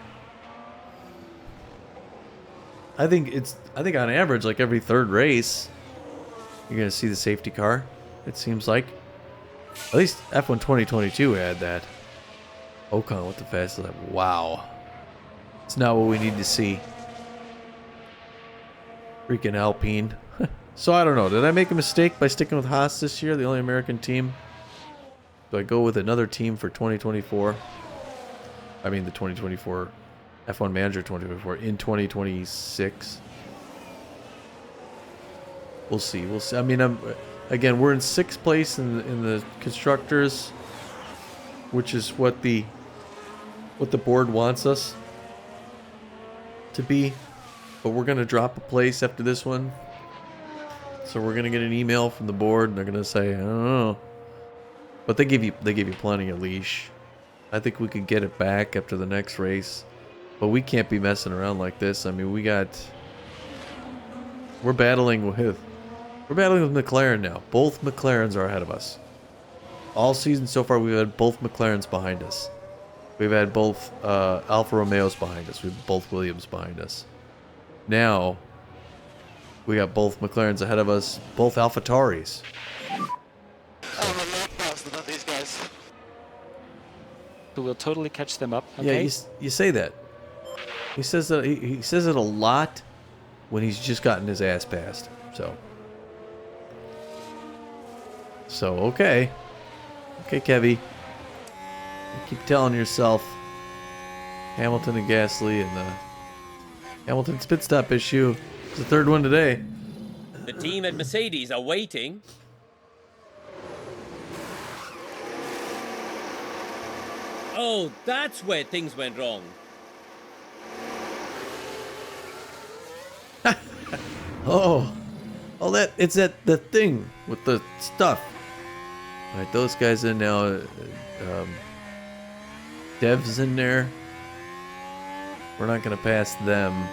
I think on average, like every third race, You're going to see the safety car, it seems like. At least F1 2022 had that. Ocon with the fastest lap. Wow. It's not what we need to see. Freaking Alpine. So I don't know. Did I make a mistake by sticking with Haas this year, the only American team? Do I go with another team for 2024? I mean the 2024 F1 Manager 2024 in 2026. We'll see. We'll see. I mean, again, we're in 6th place in the constructors, which is what the board wants us to be. But we're gonna drop a place after this one. So we're gonna get an email from the board, and they're gonna say, I don't know. But they give you plenty of leash. I think we could get it back after the next race, but we can't be messing around like this. I mean, we're battling with McLaren now. Both McLarens are ahead of us. All season so far, we've had both McLarens behind us. We've had both Alfa Romeos behind us. We've both Williams behind us. Now we got both McLarens ahead of us, both AlphaTauris. I'm a lot faster than these guys. We will totally catch them up. Okay? Yeah, you say that. He says that he says it a lot when he's just gotten his ass passed. So okay, Kevy. You keep telling yourself Hamilton and Gasly and the Hamilton's pit stop issue. It's the 3rd one today. The team at Mercedes are waiting. Oh, that's where things went wrong. Oh, it's the thing with the stuff. All right, those guys in now. Dev's in there. We're not gonna pass them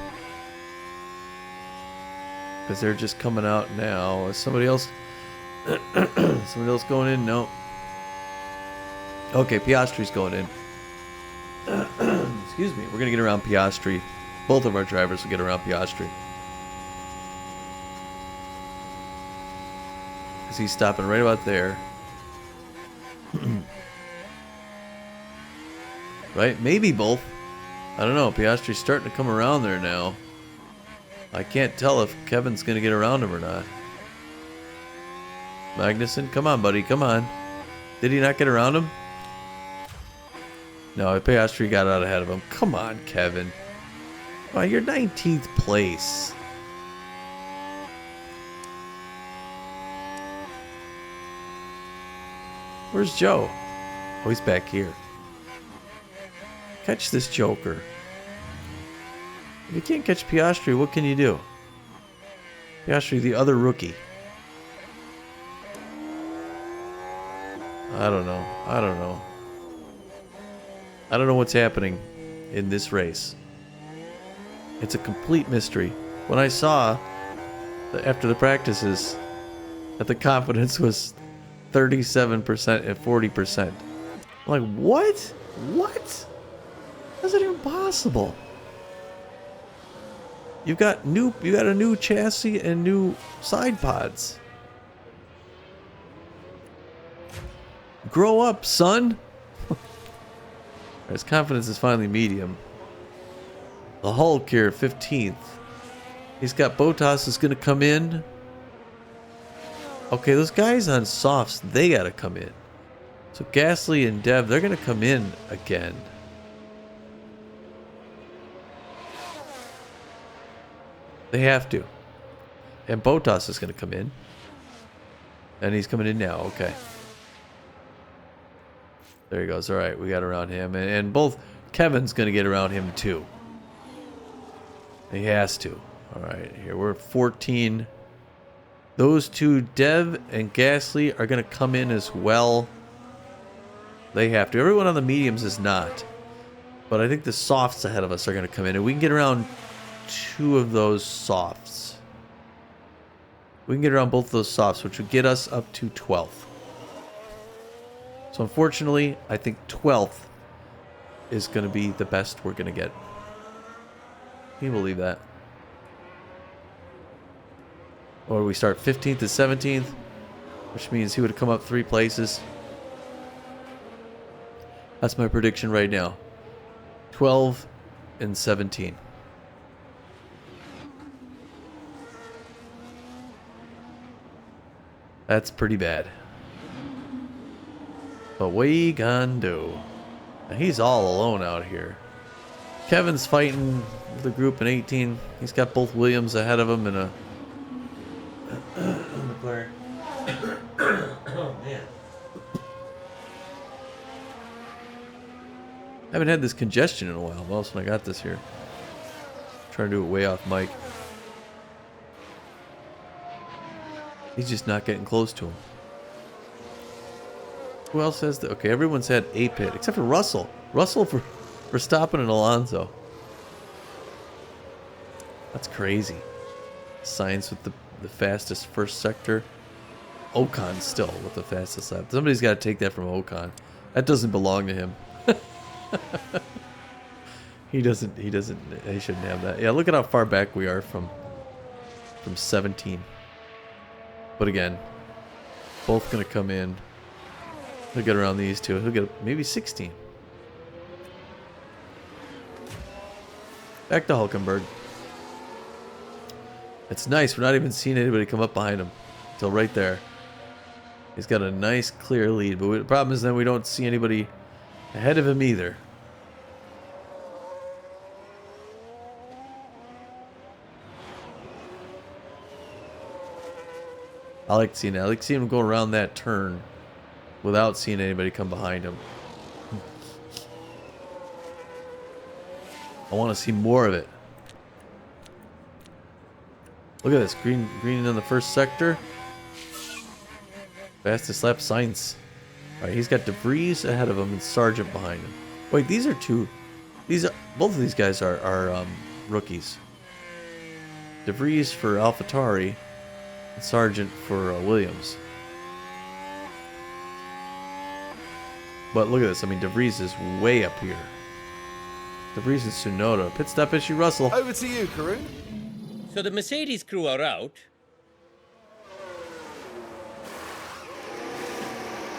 because they're just coming out now. Is somebody else? Somebody else going in? No. Okay, Piastri's going in. Excuse me. We're gonna get around Piastri. Both of our drivers will get around Piastri. Because he's stopping right about there. Right? Maybe both. I don't know. Piastri's starting to come around there now. I can't tell if Kevin's going to get around him or not. Magnussen, come on, buddy. Come on. Did he not get around him? No, Piastri got out ahead of him. Come on, Kevin. Oh, you're 19th place. Where's Joe? Oh, he's back here. Catch this joker. If you can't catch Piastri, what can you do? Piastri, the other rookie. I don't know. I don't know what's happening in this race. It's a complete mystery. When I saw after the practices that the confidence was 37% and 40%. I'm like, what? What? How's it even possible? You got a new chassis and new side pods. Grow up, son. His confidence is finally medium. The Hulk here, 15th. He's got Bottas is going to come in. Okay, those guys on softs, they got to come in. So Gasly and Dev, they're going to come in again. They have to. And Bottas is going to come in. And he's coming in now. Okay. There he goes. All right, we got around him. And both Kevin's going to get around him too. He has to. All right, here we're 14. Those two, Dev and Gasly, are going to come in as well. They have to. Everyone on the mediums is not. But I think the softs ahead of us are going to come in. And we can get around two of those softs. We can get around both of those softs, which would get us up to 12th. So unfortunately, I think 12th is going to be the best we're going to get. Can you believe that? Or we start 15th to 17th, which means he would come up 3 places. That's my prediction right now. 12 and 17. That's pretty bad. But we gonna do. Now he's all alone out here. Kevin's fighting with the group in 18. He's got both Williams ahead of him in a McLaren. Oh man. I haven't had this congestion in a while. Well, when I got this here. Trying to do it way off mic. He's just not getting close to him. Who else has the... Okay, everyone's had a pit, except for Russell. Russell for Verstappen and Alonso. That's crazy. Sainz with the fastest first sector. Ocon still with the fastest lap. Somebody's got to take that from Ocon. That doesn't belong to him. He shouldn't have that. Yeah, look at how far back we are from 17. But again, both gonna come in. He'll get around these two. He'll get maybe 16. Back to Hulkenberg. It's nice. We're not even seeing anybody come up behind him till right there. He's got a nice clear lead, but the problem is then we don't see anybody ahead of him either. I like seeing that. I like seeing him go around that turn without seeing anybody come behind him. I want to see more of it. Look at this. Green in the first sector. Fastest lap, Sainz. Alright, he's got De Vries ahead of him and Sargent behind him. Wait, these are both of these guys are rookies. De Vries for AlphaTauri and Sargent for Williams. But look at this. I mean, De Vries is way up here. De Vries and Tsunoda. Pit stop issue, Russell. Over to you, Karun. So the Mercedes crew are out.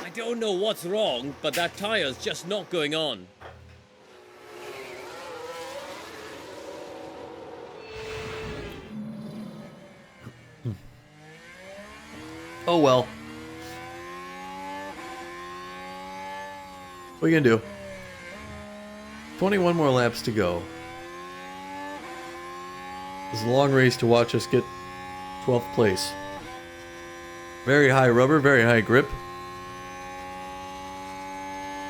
I don't know what's wrong, but that tire's just not going on. Oh well. What are you gonna do? 21 more laps to go. It's a long race to watch us get 12th place. Very high rubber, very high grip.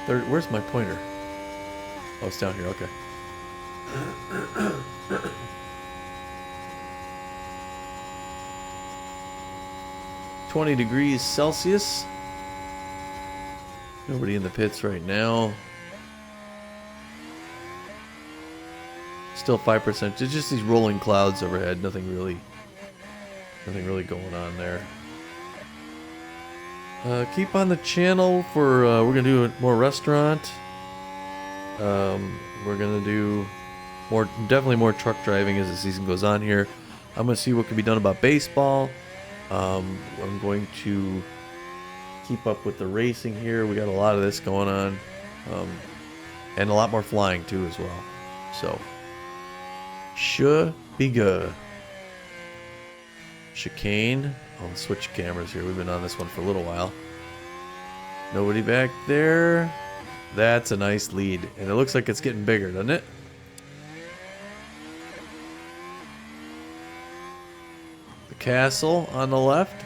Where's my pointer? Oh, it's down here, okay. 20 degrees Celsius. Nobody in the pits right now. Still 5%. It's just these rolling clouds overhead. Nothing really going on there. Keep on the channel for we're gonna do more restaurant. We're gonna do definitely more truck driving as the season goes on here. I'm gonna see what can be done about baseball. I'm going to keep up with the racing here. We got a lot of this going on, and a lot more flying too as well. So should be good. Chicane. I'll switch cameras here. We've been on this one for a little while. Nobody back there. That's a nice lead. And it looks like it's getting bigger, doesn't it? The castle on the left.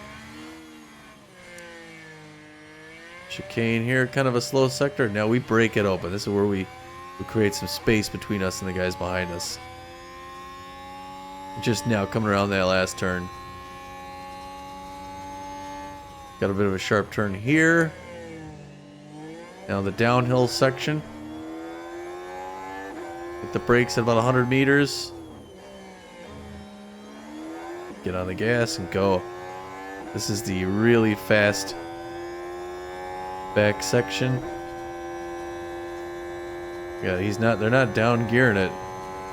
Chicane here. Kind of a slow sector. Now we break it open. This is where we create some space between us and the guys behind us. Just now coming around that last turn. Got a bit of a sharp turn here. Now the downhill section. Hit the brakes at about 100 meters. Get on the gas and go. This is the really fast back section. Yeah, they're not down gearing it.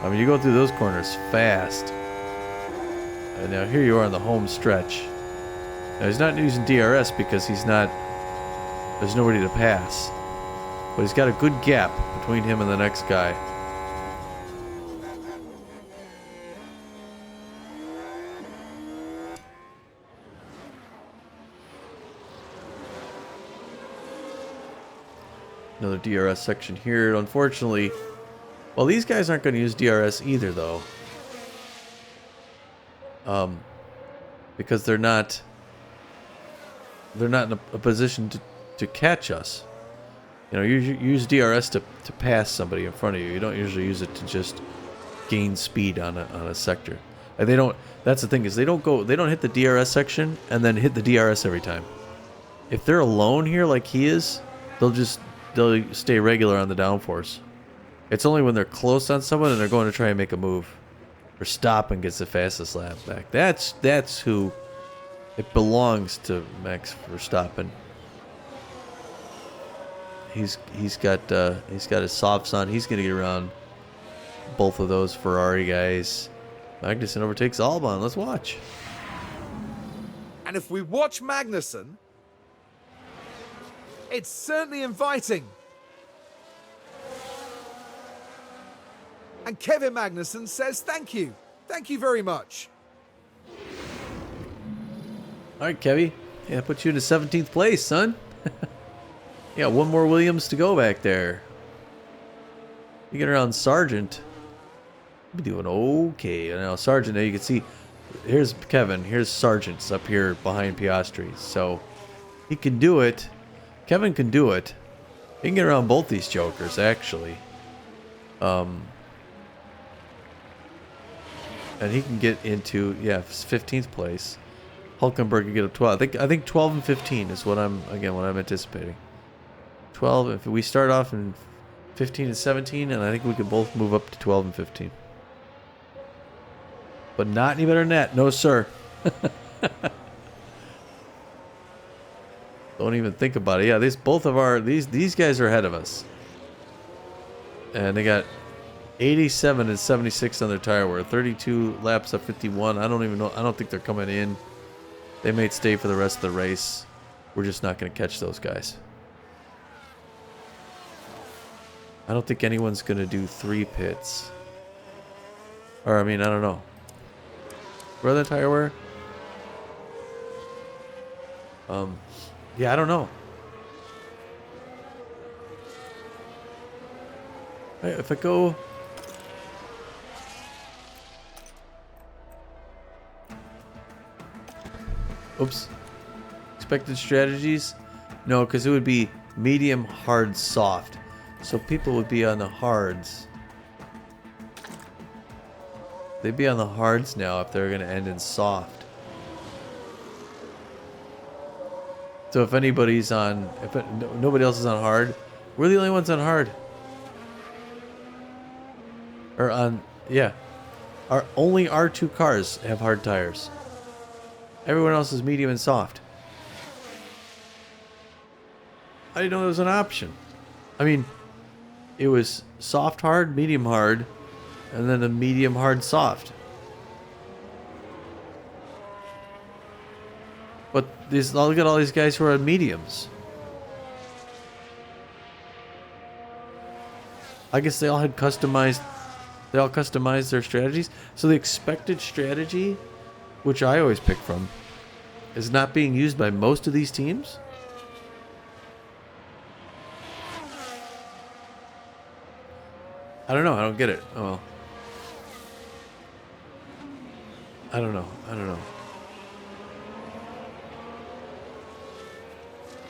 I mean, you go through those corners fast. And now here you are on the home stretch. Now he's not using DRS because he's not... There's nobody to pass. But he's got a good gap between him and the next guy. Another DRS section here. Unfortunately, well, these guys aren't going to use DRS either, though. Because they're not in a position to catch us. You know, you use DRS to pass somebody in front of you. You don't usually use it to just gain speed on a sector. And they don't. That's the thing, is they don't hit the DRS section and then hit the DRS every time. If they're alone here like he is, they'll stay regular on the downforce. It's only when they're close on someone and they're going to try and make a move or stop and gets the fastest lap back. That's who it belongs to. Max Verstappen. He's got his softs on. He's gonna get around both of those Ferrari guys. Magnussen overtakes Albon. Let's watch. And if we watch Magnussen, it's certainly inviting. And Kevin Magnussen says thank you. Thank you very much. All right, Kevy. Yeah, put you into 17th place, son. Yeah, one more Williams to go back there. You get around Sargent. Be doing okay. Now Sargent, now you can see, here's Kevin, here's Sargent's up here behind Piastri. So he can do it. Kevin can do it. He can get around both these jokers, actually. And he can get into, yeah, 15th place. Hulkenberg can get up 12. I think 12 and 15 is what I'm anticipating. 12, if we start off in 15 and 17, and I think we could both move up to 12 and 15. But not any better than that. No, sir. Don't even think about it. Yeah, these guys are ahead of us. And they got 87 and 76 on their tire wear. 32 laps of 51. I don't even know. I don't think they're coming in. They may stay for the rest of the race. We're just not going to catch those guys. I don't think anyone's going to do 3 pits. Or, I mean, I don't know. Where are the tire wear? Yeah, I don't know. If I go... Oops. Expected strategies? No, because it would be medium, hard, soft. So people would be on the hards. They'd be on the hards now if they're going to end in soft. So if anybody's on... nobody else is on hard, we're the only ones on hard. Or on... Yeah. Only our 2 cars have hard tires. Everyone else is medium and soft. I didn't know there was an option. I mean, it was soft hard, medium hard, and then a medium hard soft. But look at all these guys who are on mediums. I guess they all customized their strategies. So the expected strategy, which I always pick from, is not being used by most of these teams. I don't know. I don't get it. Oh, well. I don't know.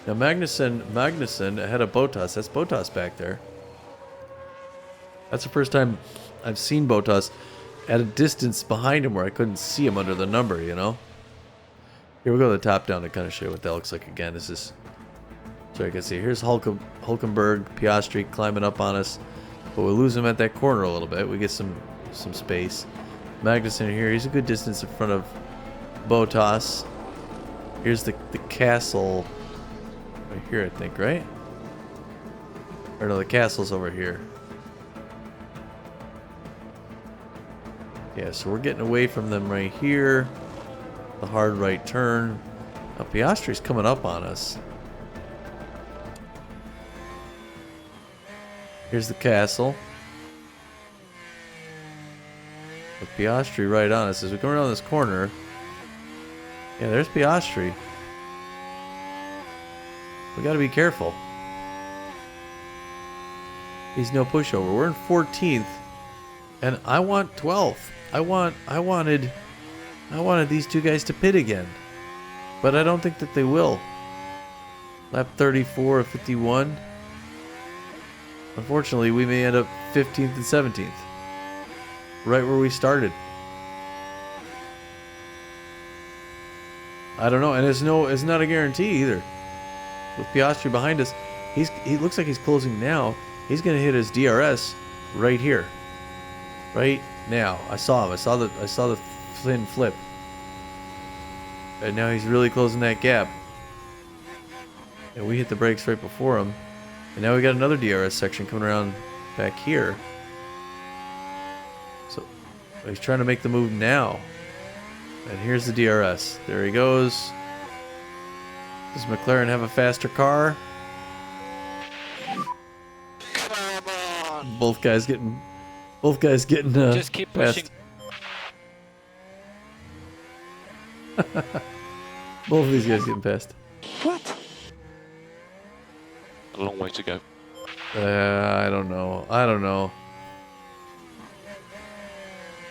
Now Magnussen ahead of Bottas. That's Bottas back there. That's the first time I've seen Bottas at a distance behind him where I couldn't see him under the number, you know? Here we go to the top down to kind of show you what that looks like again. This is, so you can see, here's Hulkenberg, Piastri climbing up on us. But we lose him at that corner a little bit. We get some space. Magnussen here, he's a good distance in front of Bottas. Here's the castle right here, I think, right? Or no, the castle's over here. Yeah, so we're getting away from them right here. The hard right turn. Now, Piastri's coming up on us. Here's the castle. With Piastri right on us as we come around this corner. Yeah, there's Piastri. We gotta be careful. He's no pushover. We're in 14th. And I want 12th. I wanted these two guys to pit again. But I don't think that they will. Lap 34 of 51. Unfortunately, we may end up 15th and 17th. Right where we started. I don't know, and it's not a guarantee either. With Piastri behind us, he looks like he's closing now. He's gonna hit his DRS right here. Right now. I saw him. I saw the thin flip. And now he's really closing that gap. And we hit the brakes right before him. And now we got another DRS section coming around back here. So he's trying to make the move now. And here's the DRS. There he goes. Does McLaren have a faster car? Come on. Both guys getting Just keep pushing. Both of these guys getting passed. What? A long way to go. I don't know. I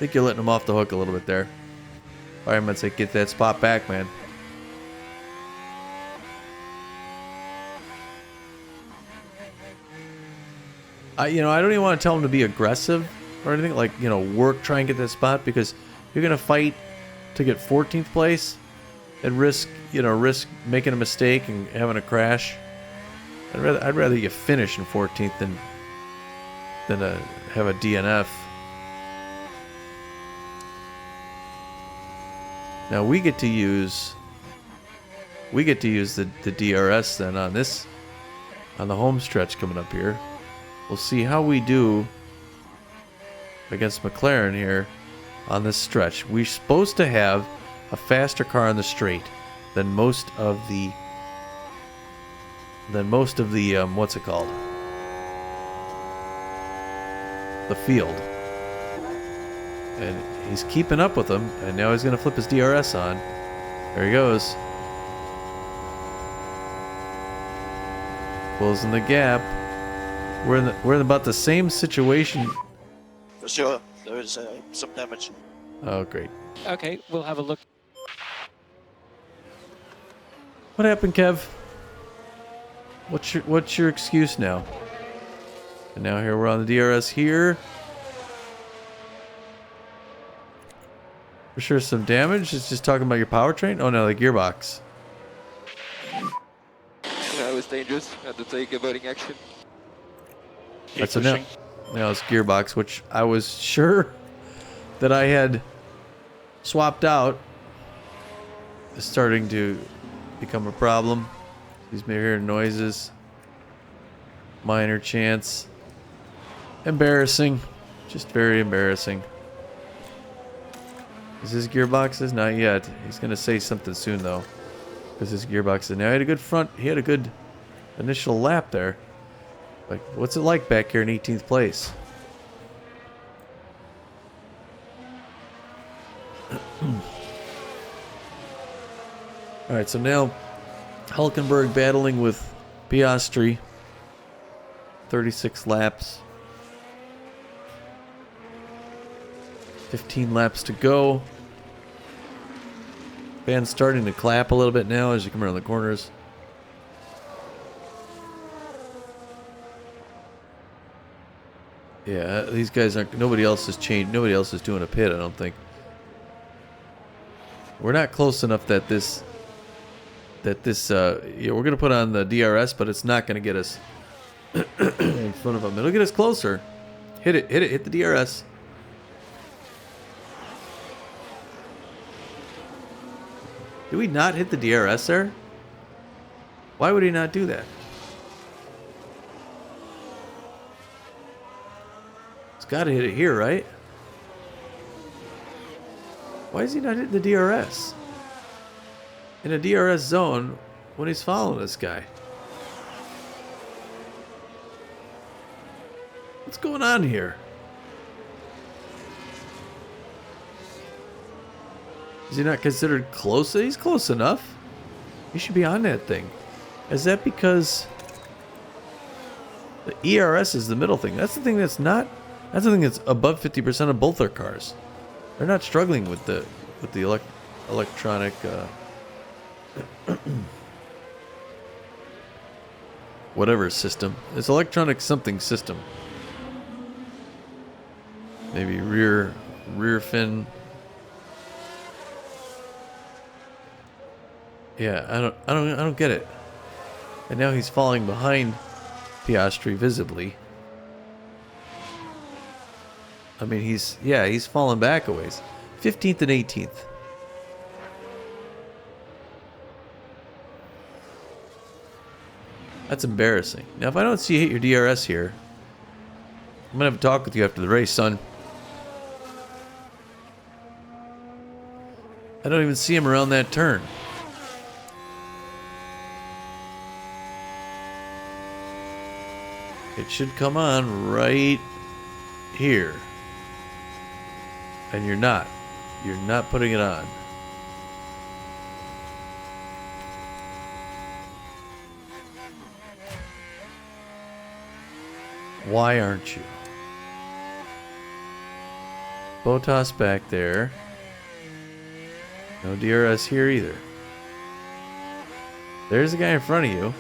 think you're letting them off the hook a little bit there. Fireman say, get that spot back, man. I don't even want to tell him to be aggressive or anything. Like, try and get that spot, because you're going to fight to get 14th place and risk making a mistake and having a crash. I'd rather you finish in 14th than have a DNF. Now we get to use the DRS then on the home stretch coming up here. We'll see how we do against McLaren here on this stretch. We're supposed to have a faster car on the straight than most of the what's it called? The field. And he's keeping up with them, and now he's going to flip his DRS on. There he goes. Closing the gap. We're in about the same situation. For sure, there is some damage. Oh, great. Okay, we'll have a look. What happened, Kev? What's your excuse now? And now here we're on the DRS here. For sure some damage. It's just talking about your powertrain. Oh no, the gearbox. Yeah, it was dangerous. Had to take a voting action. Keep That's now it's gearbox, which I was sure that I had swapped out. It's starting to become a problem. He's maybe hearing noises. Minor chance. Embarrassing. Just very embarrassing. Is his gearbox? Is not yet. He's gonna say something soon though, because his gearbox is now. He had a good front. He had a good initial lap there. Like, what's it like back here in 18th place? All right, so now Hulkenberg battling with Piastri. 36 laps. 15 laps to go. Fans starting to clap a little bit now as you come around the corners. Yeah, these guys aren't. Nobody else has changed. Nobody else is doing a pit, I don't think. We're not close enough that this. Yeah, we're gonna put on the DRS, but it's not gonna get us in front of them. It'll get us closer. Hit the DRS. Did we not hit the DRS there? Why would he not do that? It's got to hit it here, right? Why is he not hitting the DRS? In a DRS zone when he's following this guy. What's going on here? Is he not considered close? He's close enough. He should be on that thing. Is that because the ERS is the middle thing? That's the thing that's not. That's the thing that's above 50% of both their cars. They're not struggling with the electronic. Whatever system. It's electronic something system. Maybe rear fin. Yeah, I don't get it. And now he's falling behind Piastri visibly. I mean, he's falling back a ways. 15th and 18th. That's embarrassing. Now, if I don't see you hit your DRS here, I'm gonna have a talk with you after the race, son. I don't even see him around that turn. It should come on right here. And you're not. You're not putting it on. Why aren't you? Bottas back there. No DRS here either. There's a guy in front of you.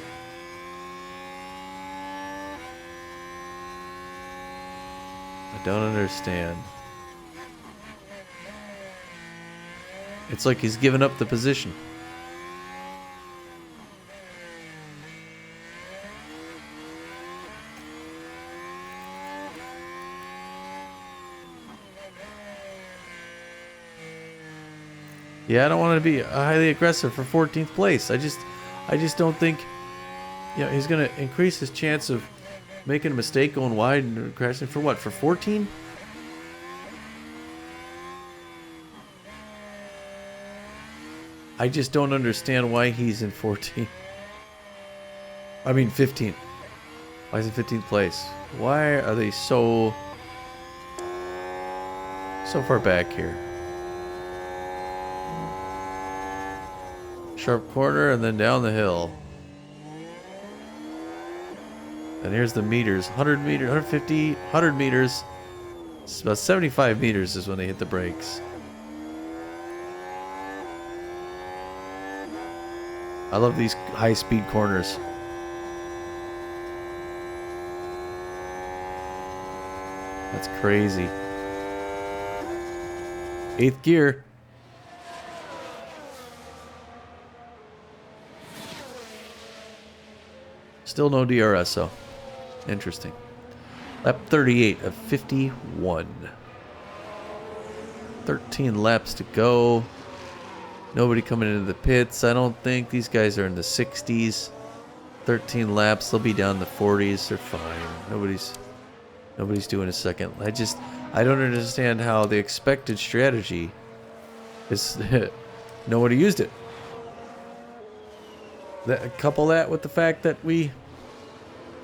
I don't understand. It's like he's given up the position. Yeah, I don't want to be highly aggressive for 14th place. I just don't think, you know, he's going to increase his chance of making a mistake going wide and crashing for what? For 14? I just don't understand why he's in 14. I mean 15. Why is he 15th place? Why are they so far back here? Sharp corner and then down the hill. And here's the meters. 100 meters, 150, 100 meters. It's about 75 meters is when they hit the brakes. I love these high-speed corners. That's crazy. 8th gear. Still no DRS, though. Interesting. Lap 38 of 51. 13 laps to go. Nobody coming into the pits. I don't think these guys are in the 60s. 13 laps. They'll be down in the 40s. They're fine. Nobody's doing a second. I don't understand how the expected strategy is. Nobody used it. Couple that with the fact that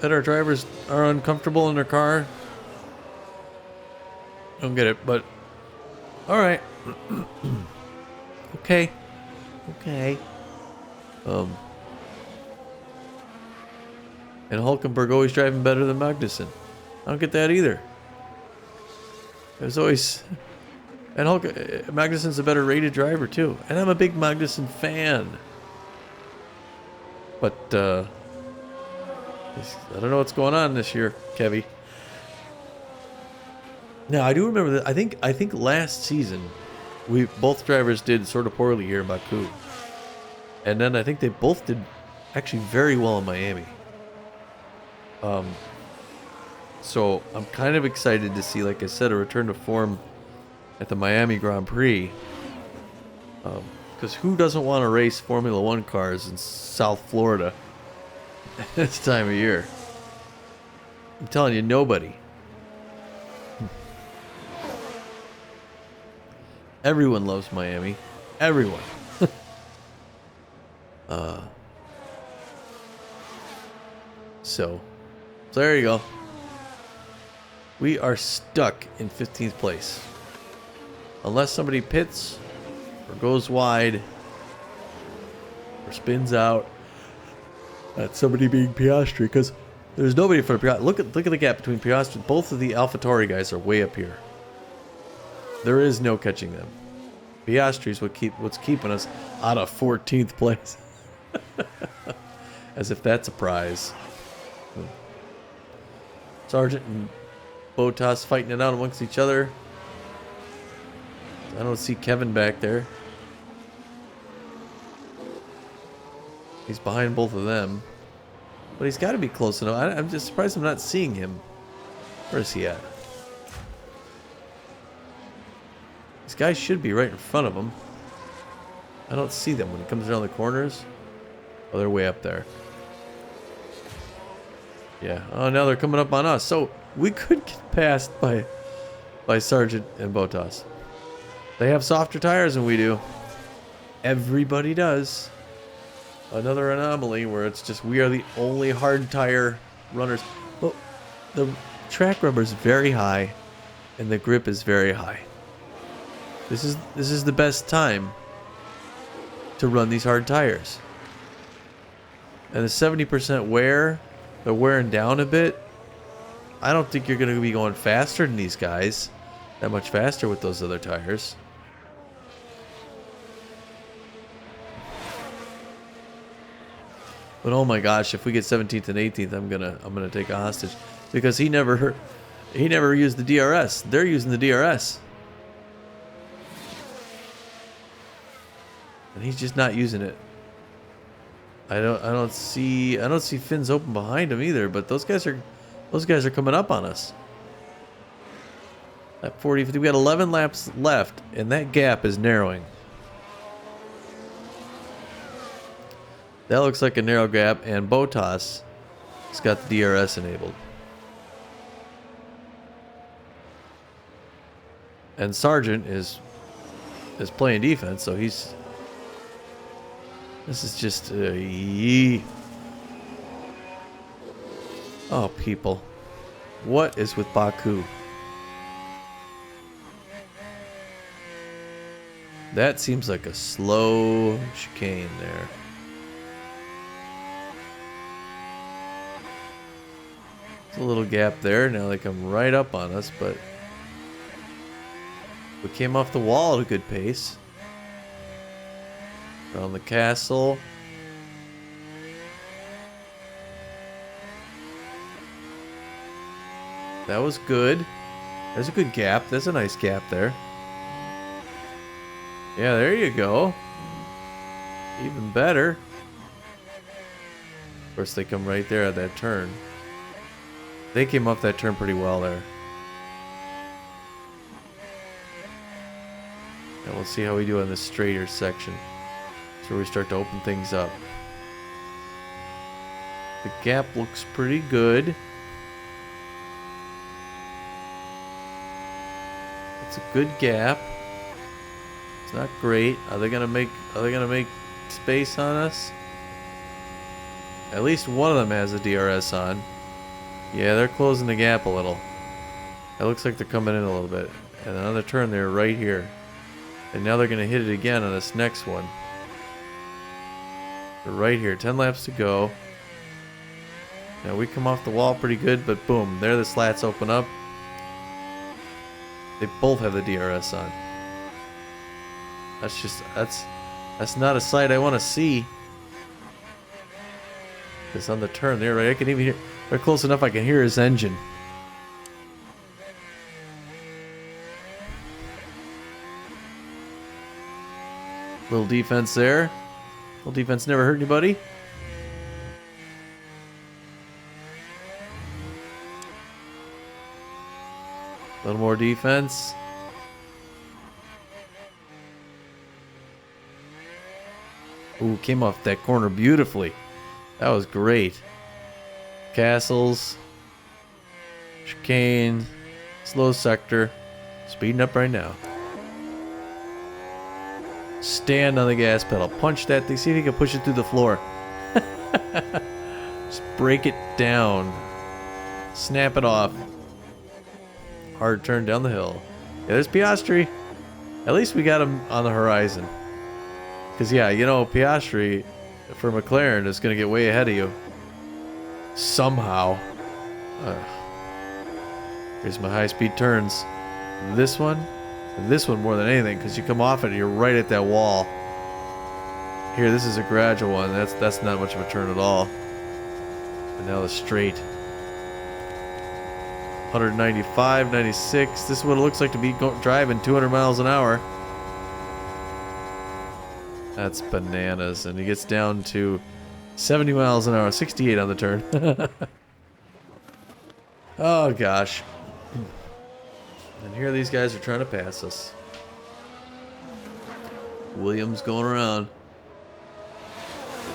our drivers are uncomfortable in their car. I don't get it, but all right. Okay. And Hulkenberg always driving better than Magnussen. I don't get that either. There's always... And Magnussen's a better rated driver too. And I'm a big Magnussen fan. But, I don't know what's going on this year, Kevy. Now, I do remember that. I think last season, both drivers did sort of poorly here in Baku. And then I think they both did actually very well in Miami. So I'm kind of excited to see, like I said, a return to form at the Miami Grand Prix. Because who doesn't want to race Formula One cars in South Florida this time of year? I'm telling you, nobody. Everyone loves Miami. Everyone. So there you go. We are stuck in 15th place. Unless somebody pits or goes wide or spins out. That's somebody being Piastri, because there's nobody for Piastri. Look at the gap between Piastri. Both of the AlphaTauri guys are way up here. There is no catching them. Piastri's what's keeping us out of 14th place. As if that's a prize. Sargent and Bottas fighting it out amongst each other. I don't see Kevin back there. He's behind both of them. But he's got to be close enough. I'm just surprised I'm not seeing him. Where is he at? These guys should be right in front of him. I don't see them when it comes around the corners. Oh, they're way up there. Yeah. Oh, now they're coming up on us. So we could get passed by Sargent and Bottas. They have softer tires than we do. Everybody does. Another anomaly where it's just we are the only hard tire runners. Well, the track rubber is very high, and the grip is very high. This is the best time to run these hard tires. And the 70% wear, they're wearing down a bit. I don't think you're going to be going faster than these guys. That much faster with those other tires. But oh my gosh, if we get 17th and 18th, I'm gonna take a hostage, because he never used the DRS. They're using the DRS. And he's just not using it. I don't see Finn's open behind him either, but those guys are coming up on us. At 40, 50, we got 11 laps left, and that gap is narrowing. That looks like a narrow gap, and Bottas has got the DRS enabled. And Sargent is playing defense, so he's... This is just... Oh, people. What is with Baku? That seems like a slow chicane there. There's a little gap there. Now they come right up on us, but... We came off the wall at a good pace. Around the castle. That was good. There's a good gap. There's a nice gap there. Yeah, there you go. Even better. Of course, they come right there at that turn. They came off that turn pretty well there. And we'll see how we do on this straighter section. That's where we start to open things up. The gap looks pretty good. It's a good gap. It's not great. Are they gonna make space on us? At least one of them has a DRS on. Yeah, they're closing the gap a little. It looks like they're coming in a little bit. And another turn there right here. And now they're gonna hit it again on this next one. They're right here. 10 laps to go. Now we come off the wall pretty good, but boom, there the slats open up. They both have the DRS on. That's not a sight I want to see. It's on the turn there, right? I can even hear. They're close enough. I can hear his engine. Little defense there. Little defense never hurt anybody. A little more defense. Ooh, came off that corner beautifully. That was great. Castles. Chicane. Slow sector. Speeding up right now. Stand on the gas pedal. Punch that thing. See if you can push it through the floor. Just break it down. Snap it off. Hard turn down the hill. Yeah, there's Piastri. At least we got him on the horizon. Because, yeah, you know, Piastri for McLaren is going to get way ahead of you. Somehow. Here's my high-speed turns. This one. And this one more than anything, because you come off it and you're right at that wall. Here, this is a gradual one. That's not much of a turn at all. And now the straight. 195, 96. This is what it looks like to be driving 200 miles an hour. That's bananas. And he gets down to 70 miles an hour. 68 on the turn. Oh, gosh. And here these guys are trying to pass us. Williams going around.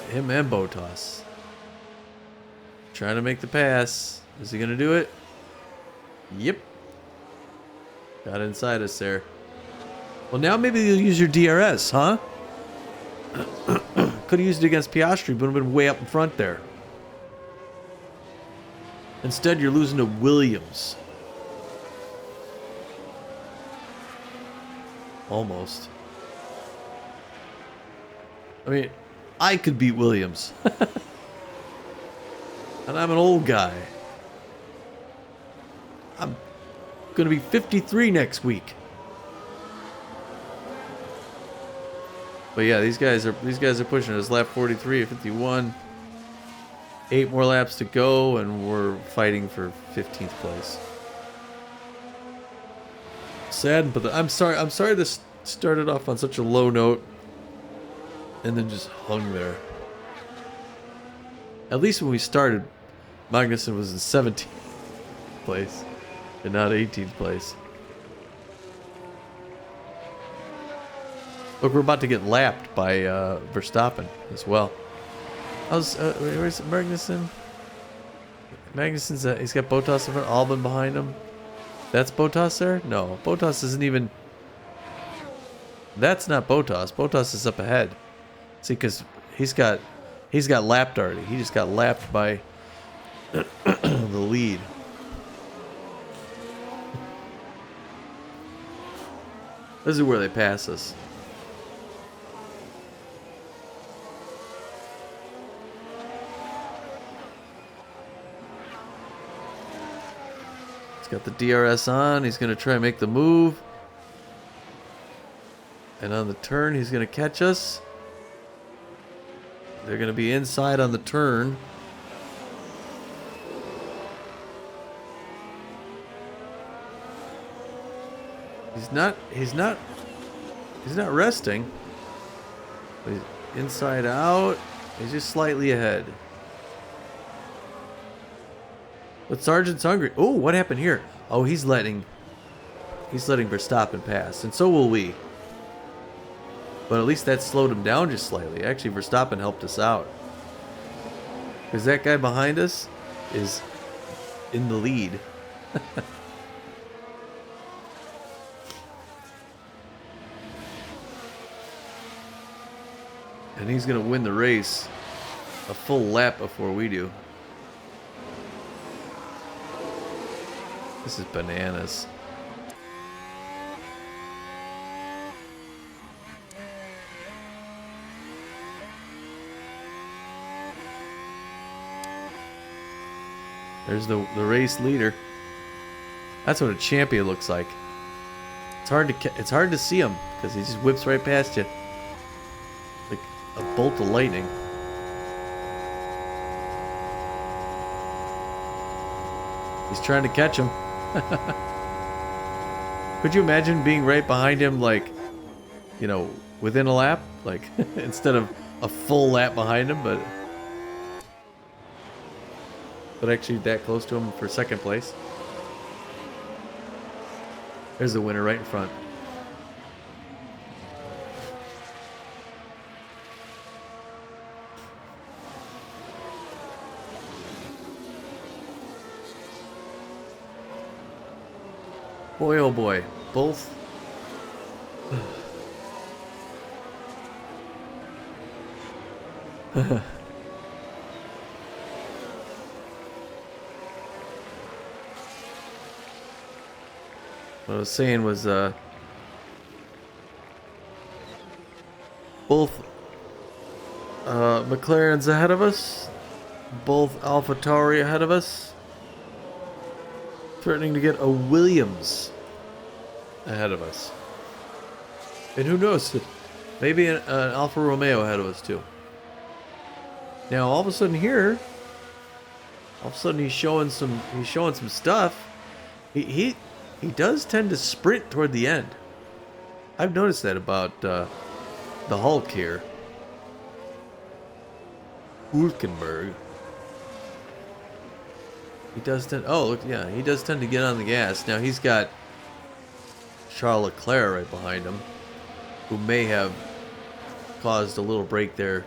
Him and Bottas. Trying to make the pass. Is he going to do it? Yep. Got inside us there. Well, now maybe you'll use your DRS, huh? Could have used it against Piastri, but would have been way up in front there. Instead, you're losing to Williams. Almost. I mean, I could beat Williams. And I'm an old guy. I'm going to be 53 next week. But yeah, these guys are pushing us. Lap 43 at 51. 8 more laps to go, and we're fighting for 15th place. Sad, but I'm sorry this started off on such a low note and then just hung there. At least when we started, Magnussen was in 17th place and not 18th place. Look, we're about to get lapped by Verstappen as well. Where's Magnussen? Magnussen's he's got Bottas in front, Albon behind him. That's Bottas there? No, Bottas isn't even... That's not Bottas. Bottas is up ahead. See, because he's got lapped already. He just got lapped by the lead. This is where they pass us. Got the DRS on. He's going to try and make the move. And on the turn, he's going to catch us. They're going to be inside on the turn. He's not resting. He's inside out. He's just slightly ahead. But Sargent's hungry. Oh, what happened here? Oh, he's letting Verstappen pass, and so will we. But at least that slowed him down just slightly. Actually, Verstappen helped us out. Because that guy behind us is in the lead. And he's going to win the race a full lap before we do. This is bananas. There's the race leader. That's what a champion looks like. It's hard to see him because he just whips right past you like a bolt of lightning. He's trying to catch him. Could you imagine being right behind him, like, you know, within a lap? Like, instead of a full lap behind him, but actually that close to him for second place. There's the winner right in front. Boy, oh boy. Both What I was saying was, both McLaren's ahead of us, both AlphaTauri ahead of us, threatening to get a Williams ahead of us. And who knows, maybe an Alfa Romeo ahead of us too. Now all of a sudden here, he's showing some stuff. He does tend to sprint toward the end. I've noticed that about the Hulk here. Hulkenberg. He does tend. Oh, look, yeah, he does tend to get on the gas. Now he's got Charles Leclerc right behind him, who may have caused a little break there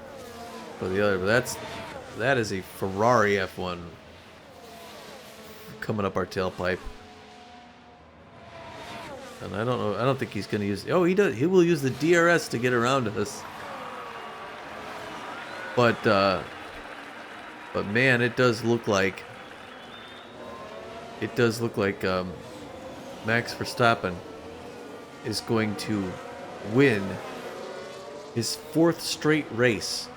for the other. But that is a Ferrari F1 coming up our tailpipe. And I don't know. I don't think he's going to use. Oh, he does. He will use the DRS to get around us. But man, it does look like Max Verstappen is going to win his 4th straight race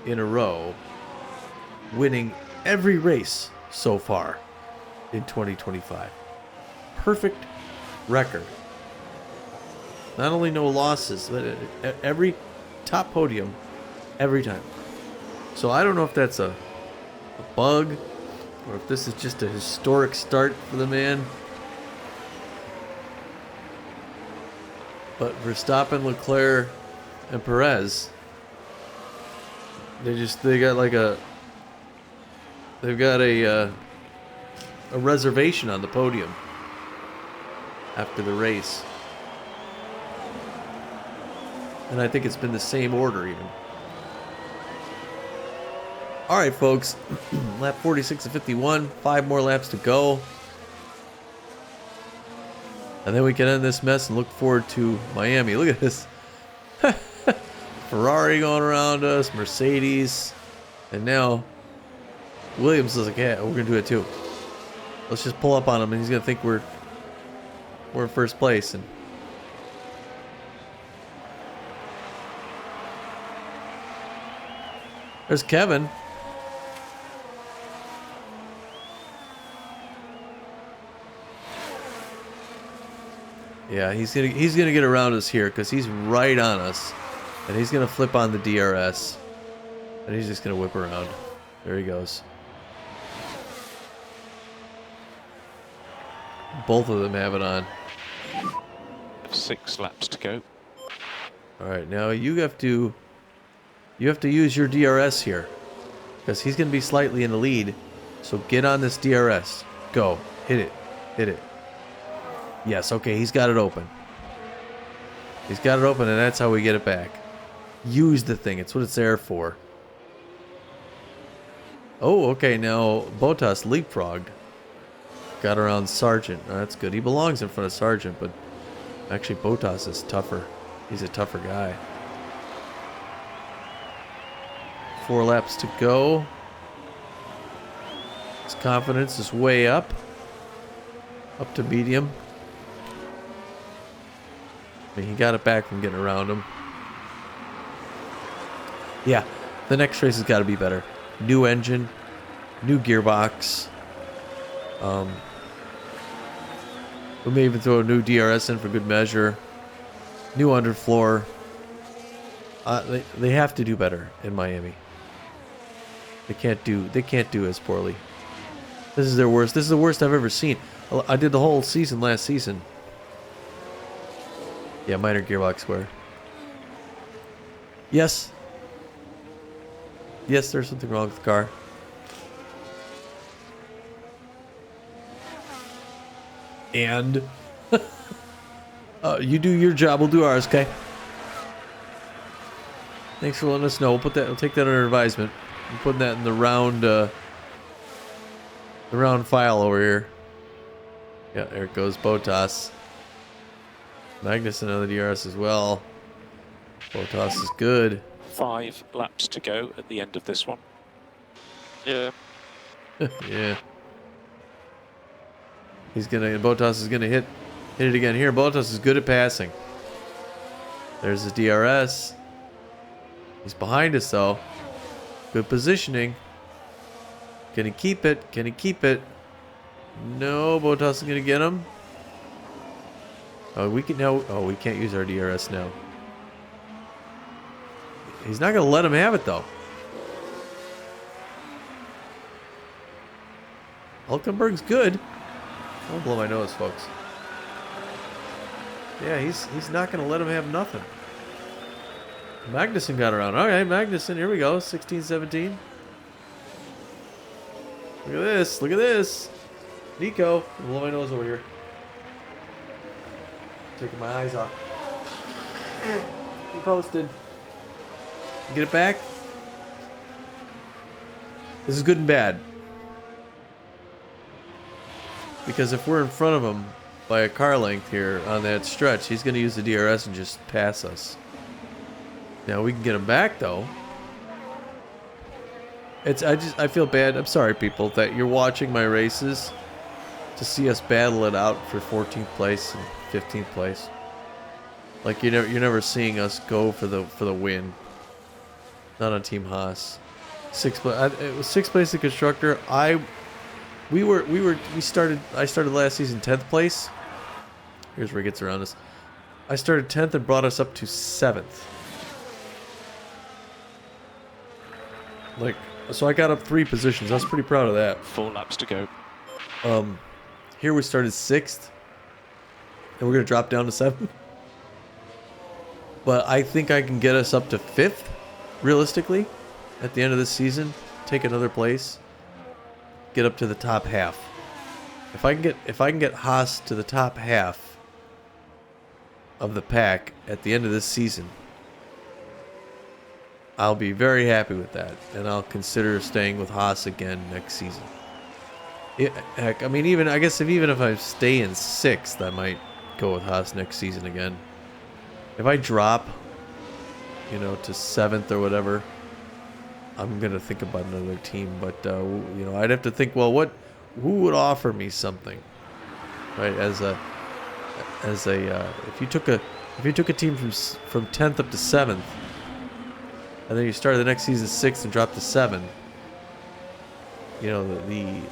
in a row, winning every race so far in 2025. Perfect record. Not only no losses, but every top podium every time. So I don't know if that's a bug or if this is just a historic start for the man. But Verstappen, Leclerc, and Perez, they've got a reservation on the podium after the race. And I think it's been the same order even. Alright folks, lap 46 of 51, 5 more laps to go. And then we can end this mess and look forward to Miami. Look at this. Ferrari going around us, Mercedes, and now Williams is like, yeah, we're going to do it too. Let's just pull up on him and he's going to think we're in first place. And there's Kevin. Yeah, he's gonna get around us here because he's right on us, and he's gonna flip on the DRS, and he's just gonna whip around. There he goes. Both of them have it on. 6 laps to go. All right, now you have to use your DRS here because he's gonna be slightly in the lead. So get on this DRS. Go, hit it, hit it. Yes, okay, he's got it open. He's got it open, and that's how we get it back. Use the thing. It's what it's there for. Oh, okay, now Bottas leapfrogged. Got around Sargent. Oh, that's good. He belongs in front of Sargent, but actually Bottas is tougher. He's a tougher guy. 4 laps to go. His confidence is way up. Up to medium. I mean, he got it back from getting around him. Yeah, the next race has got to be better. New engine, new gearbox. We may even throw a new DRS in for good measure. New underfloor. They have to do better in Miami. They can't do as poorly. This is their worst. This is the worst I've ever seen. I did the whole season last season. Yeah, minor gearbox wear. Yes. Yes, there's something wrong with the car. And you do your job, we'll do ours, okay? Thanks for letting us know. We'll take that under advisement. I'm putting that in the round file over here. Yeah, there it goes, Bottas. Magnussen on the DRS as well. Bottas is good. 5 laps to go at the end of this one. Yeah. Yeah. Bottas is gonna hit it again here. Bottas is good at passing. There's his DRS. He's behind us though. Good positioning. Can he keep it? Can he keep it? No, Bottas is gonna get him. Oh, we can now. Oh, we can't use our DRS now. He's not gonna let him have it though. Hulkenberg's good. Don't blow my nose, folks. Yeah, he's not gonna let him have nothing. Magnussen got around. All right, Magnussen. Here we go. 16, 17. Look at this. Look at this. Nico, blow my nose over here. Taking my eyes off. He posted. Get it back. This is good and bad. Because if we're in front of him by a car length here on that stretch, he's going to use the DRS and just pass us. Now we can get him back though. I feel bad. I'm sorry, people, that you're watching my races to see us battle it out for 14th place and 15th place. Like you're never seeing us go for the win. Not on Team Haas. It was 6th place in constructor. I started last season 10th place. Here's where it gets around us. I started 10th and brought us up to 7th. So I got up 3 positions. I was pretty proud of that. 4 laps to go. Here we started 6th. And we're going to drop down to 7th. But I think I can get us up to 5th, realistically, at the end of this season. Take another place. Get up to the top half. If I can get Haas to the top half of the pack at the end of this season, I'll be very happy with that, and I'll consider staying with Haas again next season. Heck, I mean, even if I stay in 6th, I might go with Haas next season again. If I drop, to 7th or whatever, I'm gonna think about another team. But I'd have to think, well, who would offer me something, right? If you took a team from 10th up to 7th. And then you started the next season 6th and dropped to 7. The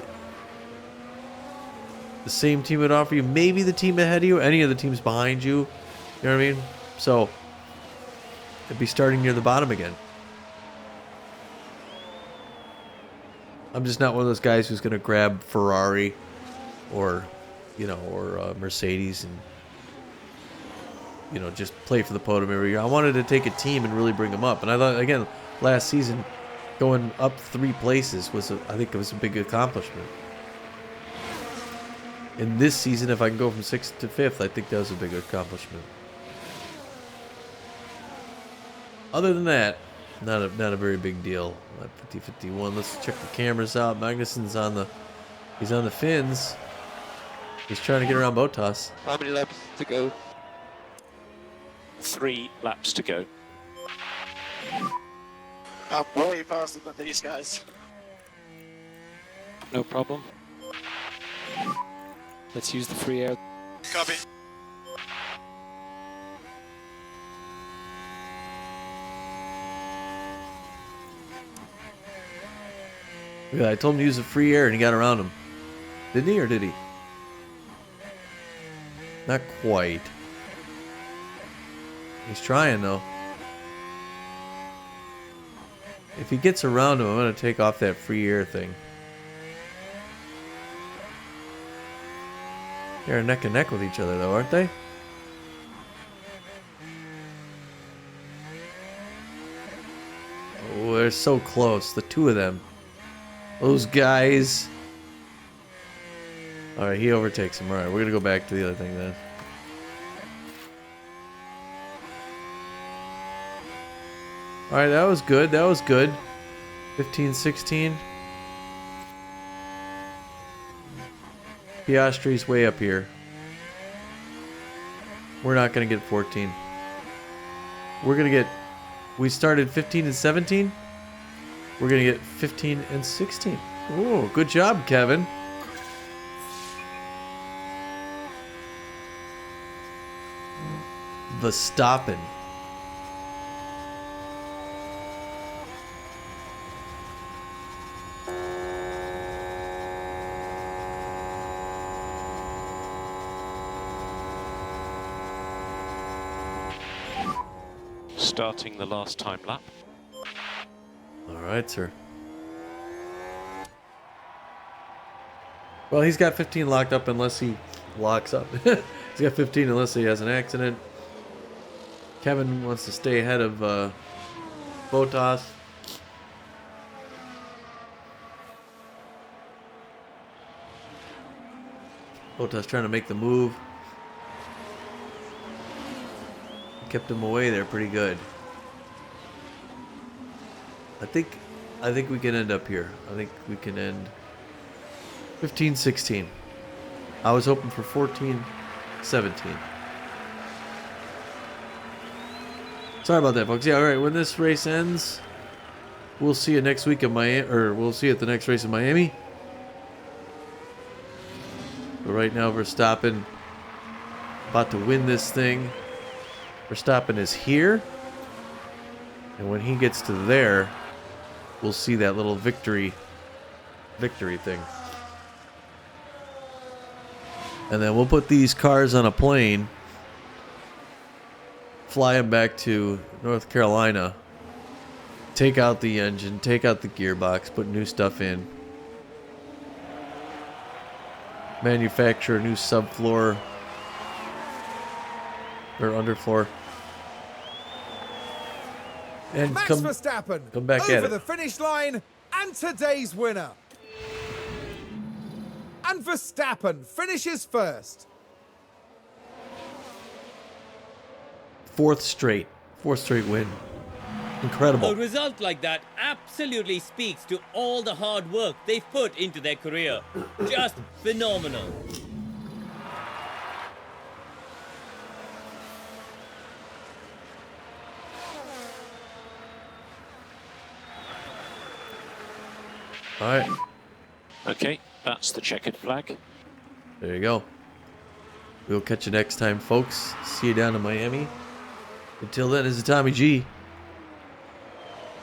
same team would offer you, maybe the team ahead of you, any of the teams behind you. You know what I mean? So it'd be starting near the bottom again. I'm just not one of those guys who's going to grab Ferrari or Mercedes and just play for the podium every year. I wanted to take a team and really bring them up. And I thought, again, last season, going up 3 places I think it was a big accomplishment. In this season, if I can go from 6th to 5th, I think that was a big accomplishment. Other than that, not a very big deal. 50-51. Let's check the cameras out. Magnussen's on the fins. He's trying to get around Bottas. How many laps to go? 3 laps to go. I'm way faster than these guys. No problem. Let's use the free air. Copy. Yeah, I told him to use the free air and he got around him. Didn't he, or did he? Not quite. He's trying, though. If he gets around him, I'm going to take off that free air thing. They're neck and neck with each other, though, aren't they? Oh, they're so close. The two of them. Those guys. Alright, he overtakes him. Alright, we're going to go back to the other thing, then. Alright, that was good. That was good. 15-16. Piastri's way up here. We're not going to get 14. We're going to get We started 15 and 17. We're going to get 15 and 16. Oh, good job, Kevin. Verstappen. Starting the last time lap. All right, sir. Well, he's got 15 locked up unless he locks up. He's got 15 unless he has an accident. Kevin wants to stay ahead of Bottas. Bottas trying to make the move. Kept him away there pretty good. I think we can end up here. I think we can end 15-16. I was hoping for 14-17. Sorry about that, folks. Yeah, all right. When this race ends, we'll see you next week in Miami, or we'll see you at the next race in Miami. But right now, Verstappen about to win this thing. Verstappen is here, and when he gets to there, we'll see that little victory thing. And then we'll put these cars on a plane, fly them back to North Carolina, take out the engine, take out the gearbox, put new stuff in, manufacture a new subfloor or underfloor, and Max come Verstappen back at over it. the finish line and today's winner. And Verstappen finishes first. Fourth straight win. Incredible. A result like that absolutely speaks to all the hard work they've put into their career. Just phenomenal. All right. Okay, that's the checkered flag. There you go. We'll catch you next time, folks. See you down in Miami. Until then, this is Tommy G.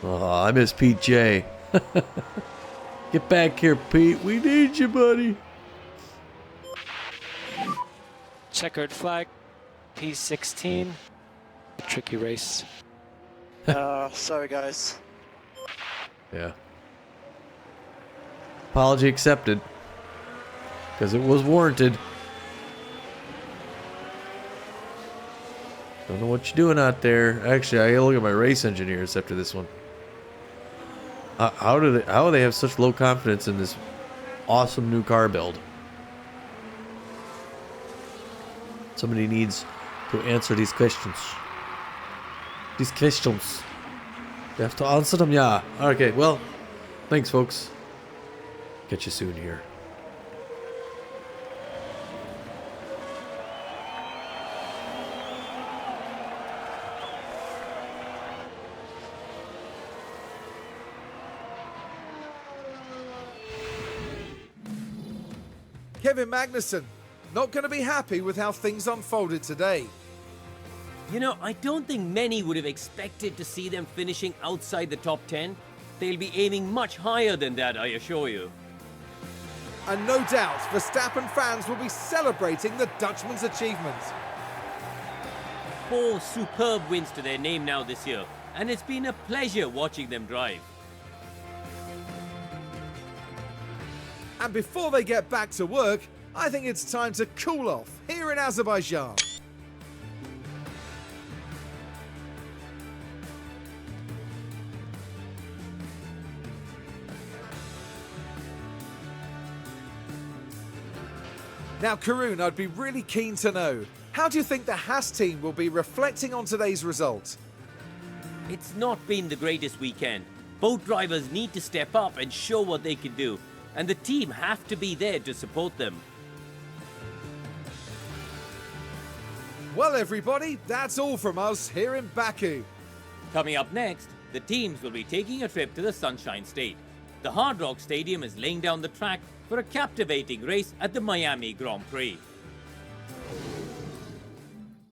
Oh, I miss Pete J. Get back here, Pete. We need you, buddy. Checkered flag, P16. Tricky race. Sorry guys. Yeah. Apology accepted. Because it was warranted. Don't know what you're doing out there. Actually, I gotta look at my race engineers after this one. How do they have such low confidence in this awesome new car build? Somebody needs to answer these questions. You have to answer them, yeah. Okay, well, thanks, folks. Catch you soon here. Kevin Magnussen, not going to be happy with how things unfolded today. You know, I don't think many would have expected to see them finishing outside the top 10. They'll be aiming much higher than that, I assure you. And no doubt, Verstappen fans will be celebrating the Dutchman's achievement. 4 superb wins to their name now this year, and it's been a pleasure watching them drive. And before they get back to work, I think it's time to cool off here in Azerbaijan. Now, Karun, I'd be really keen to know, how do you think the Haas team will be reflecting on today's result? It's not been the greatest weekend. Both drivers need to step up and show what they can do, and the team have to be there to support them. Well, everybody, that's all from us here in Baku. Coming up next, the teams will be taking a trip to the Sunshine State. The Hard Rock Stadium is laying down the track for a captivating race at the Miami Grand Prix.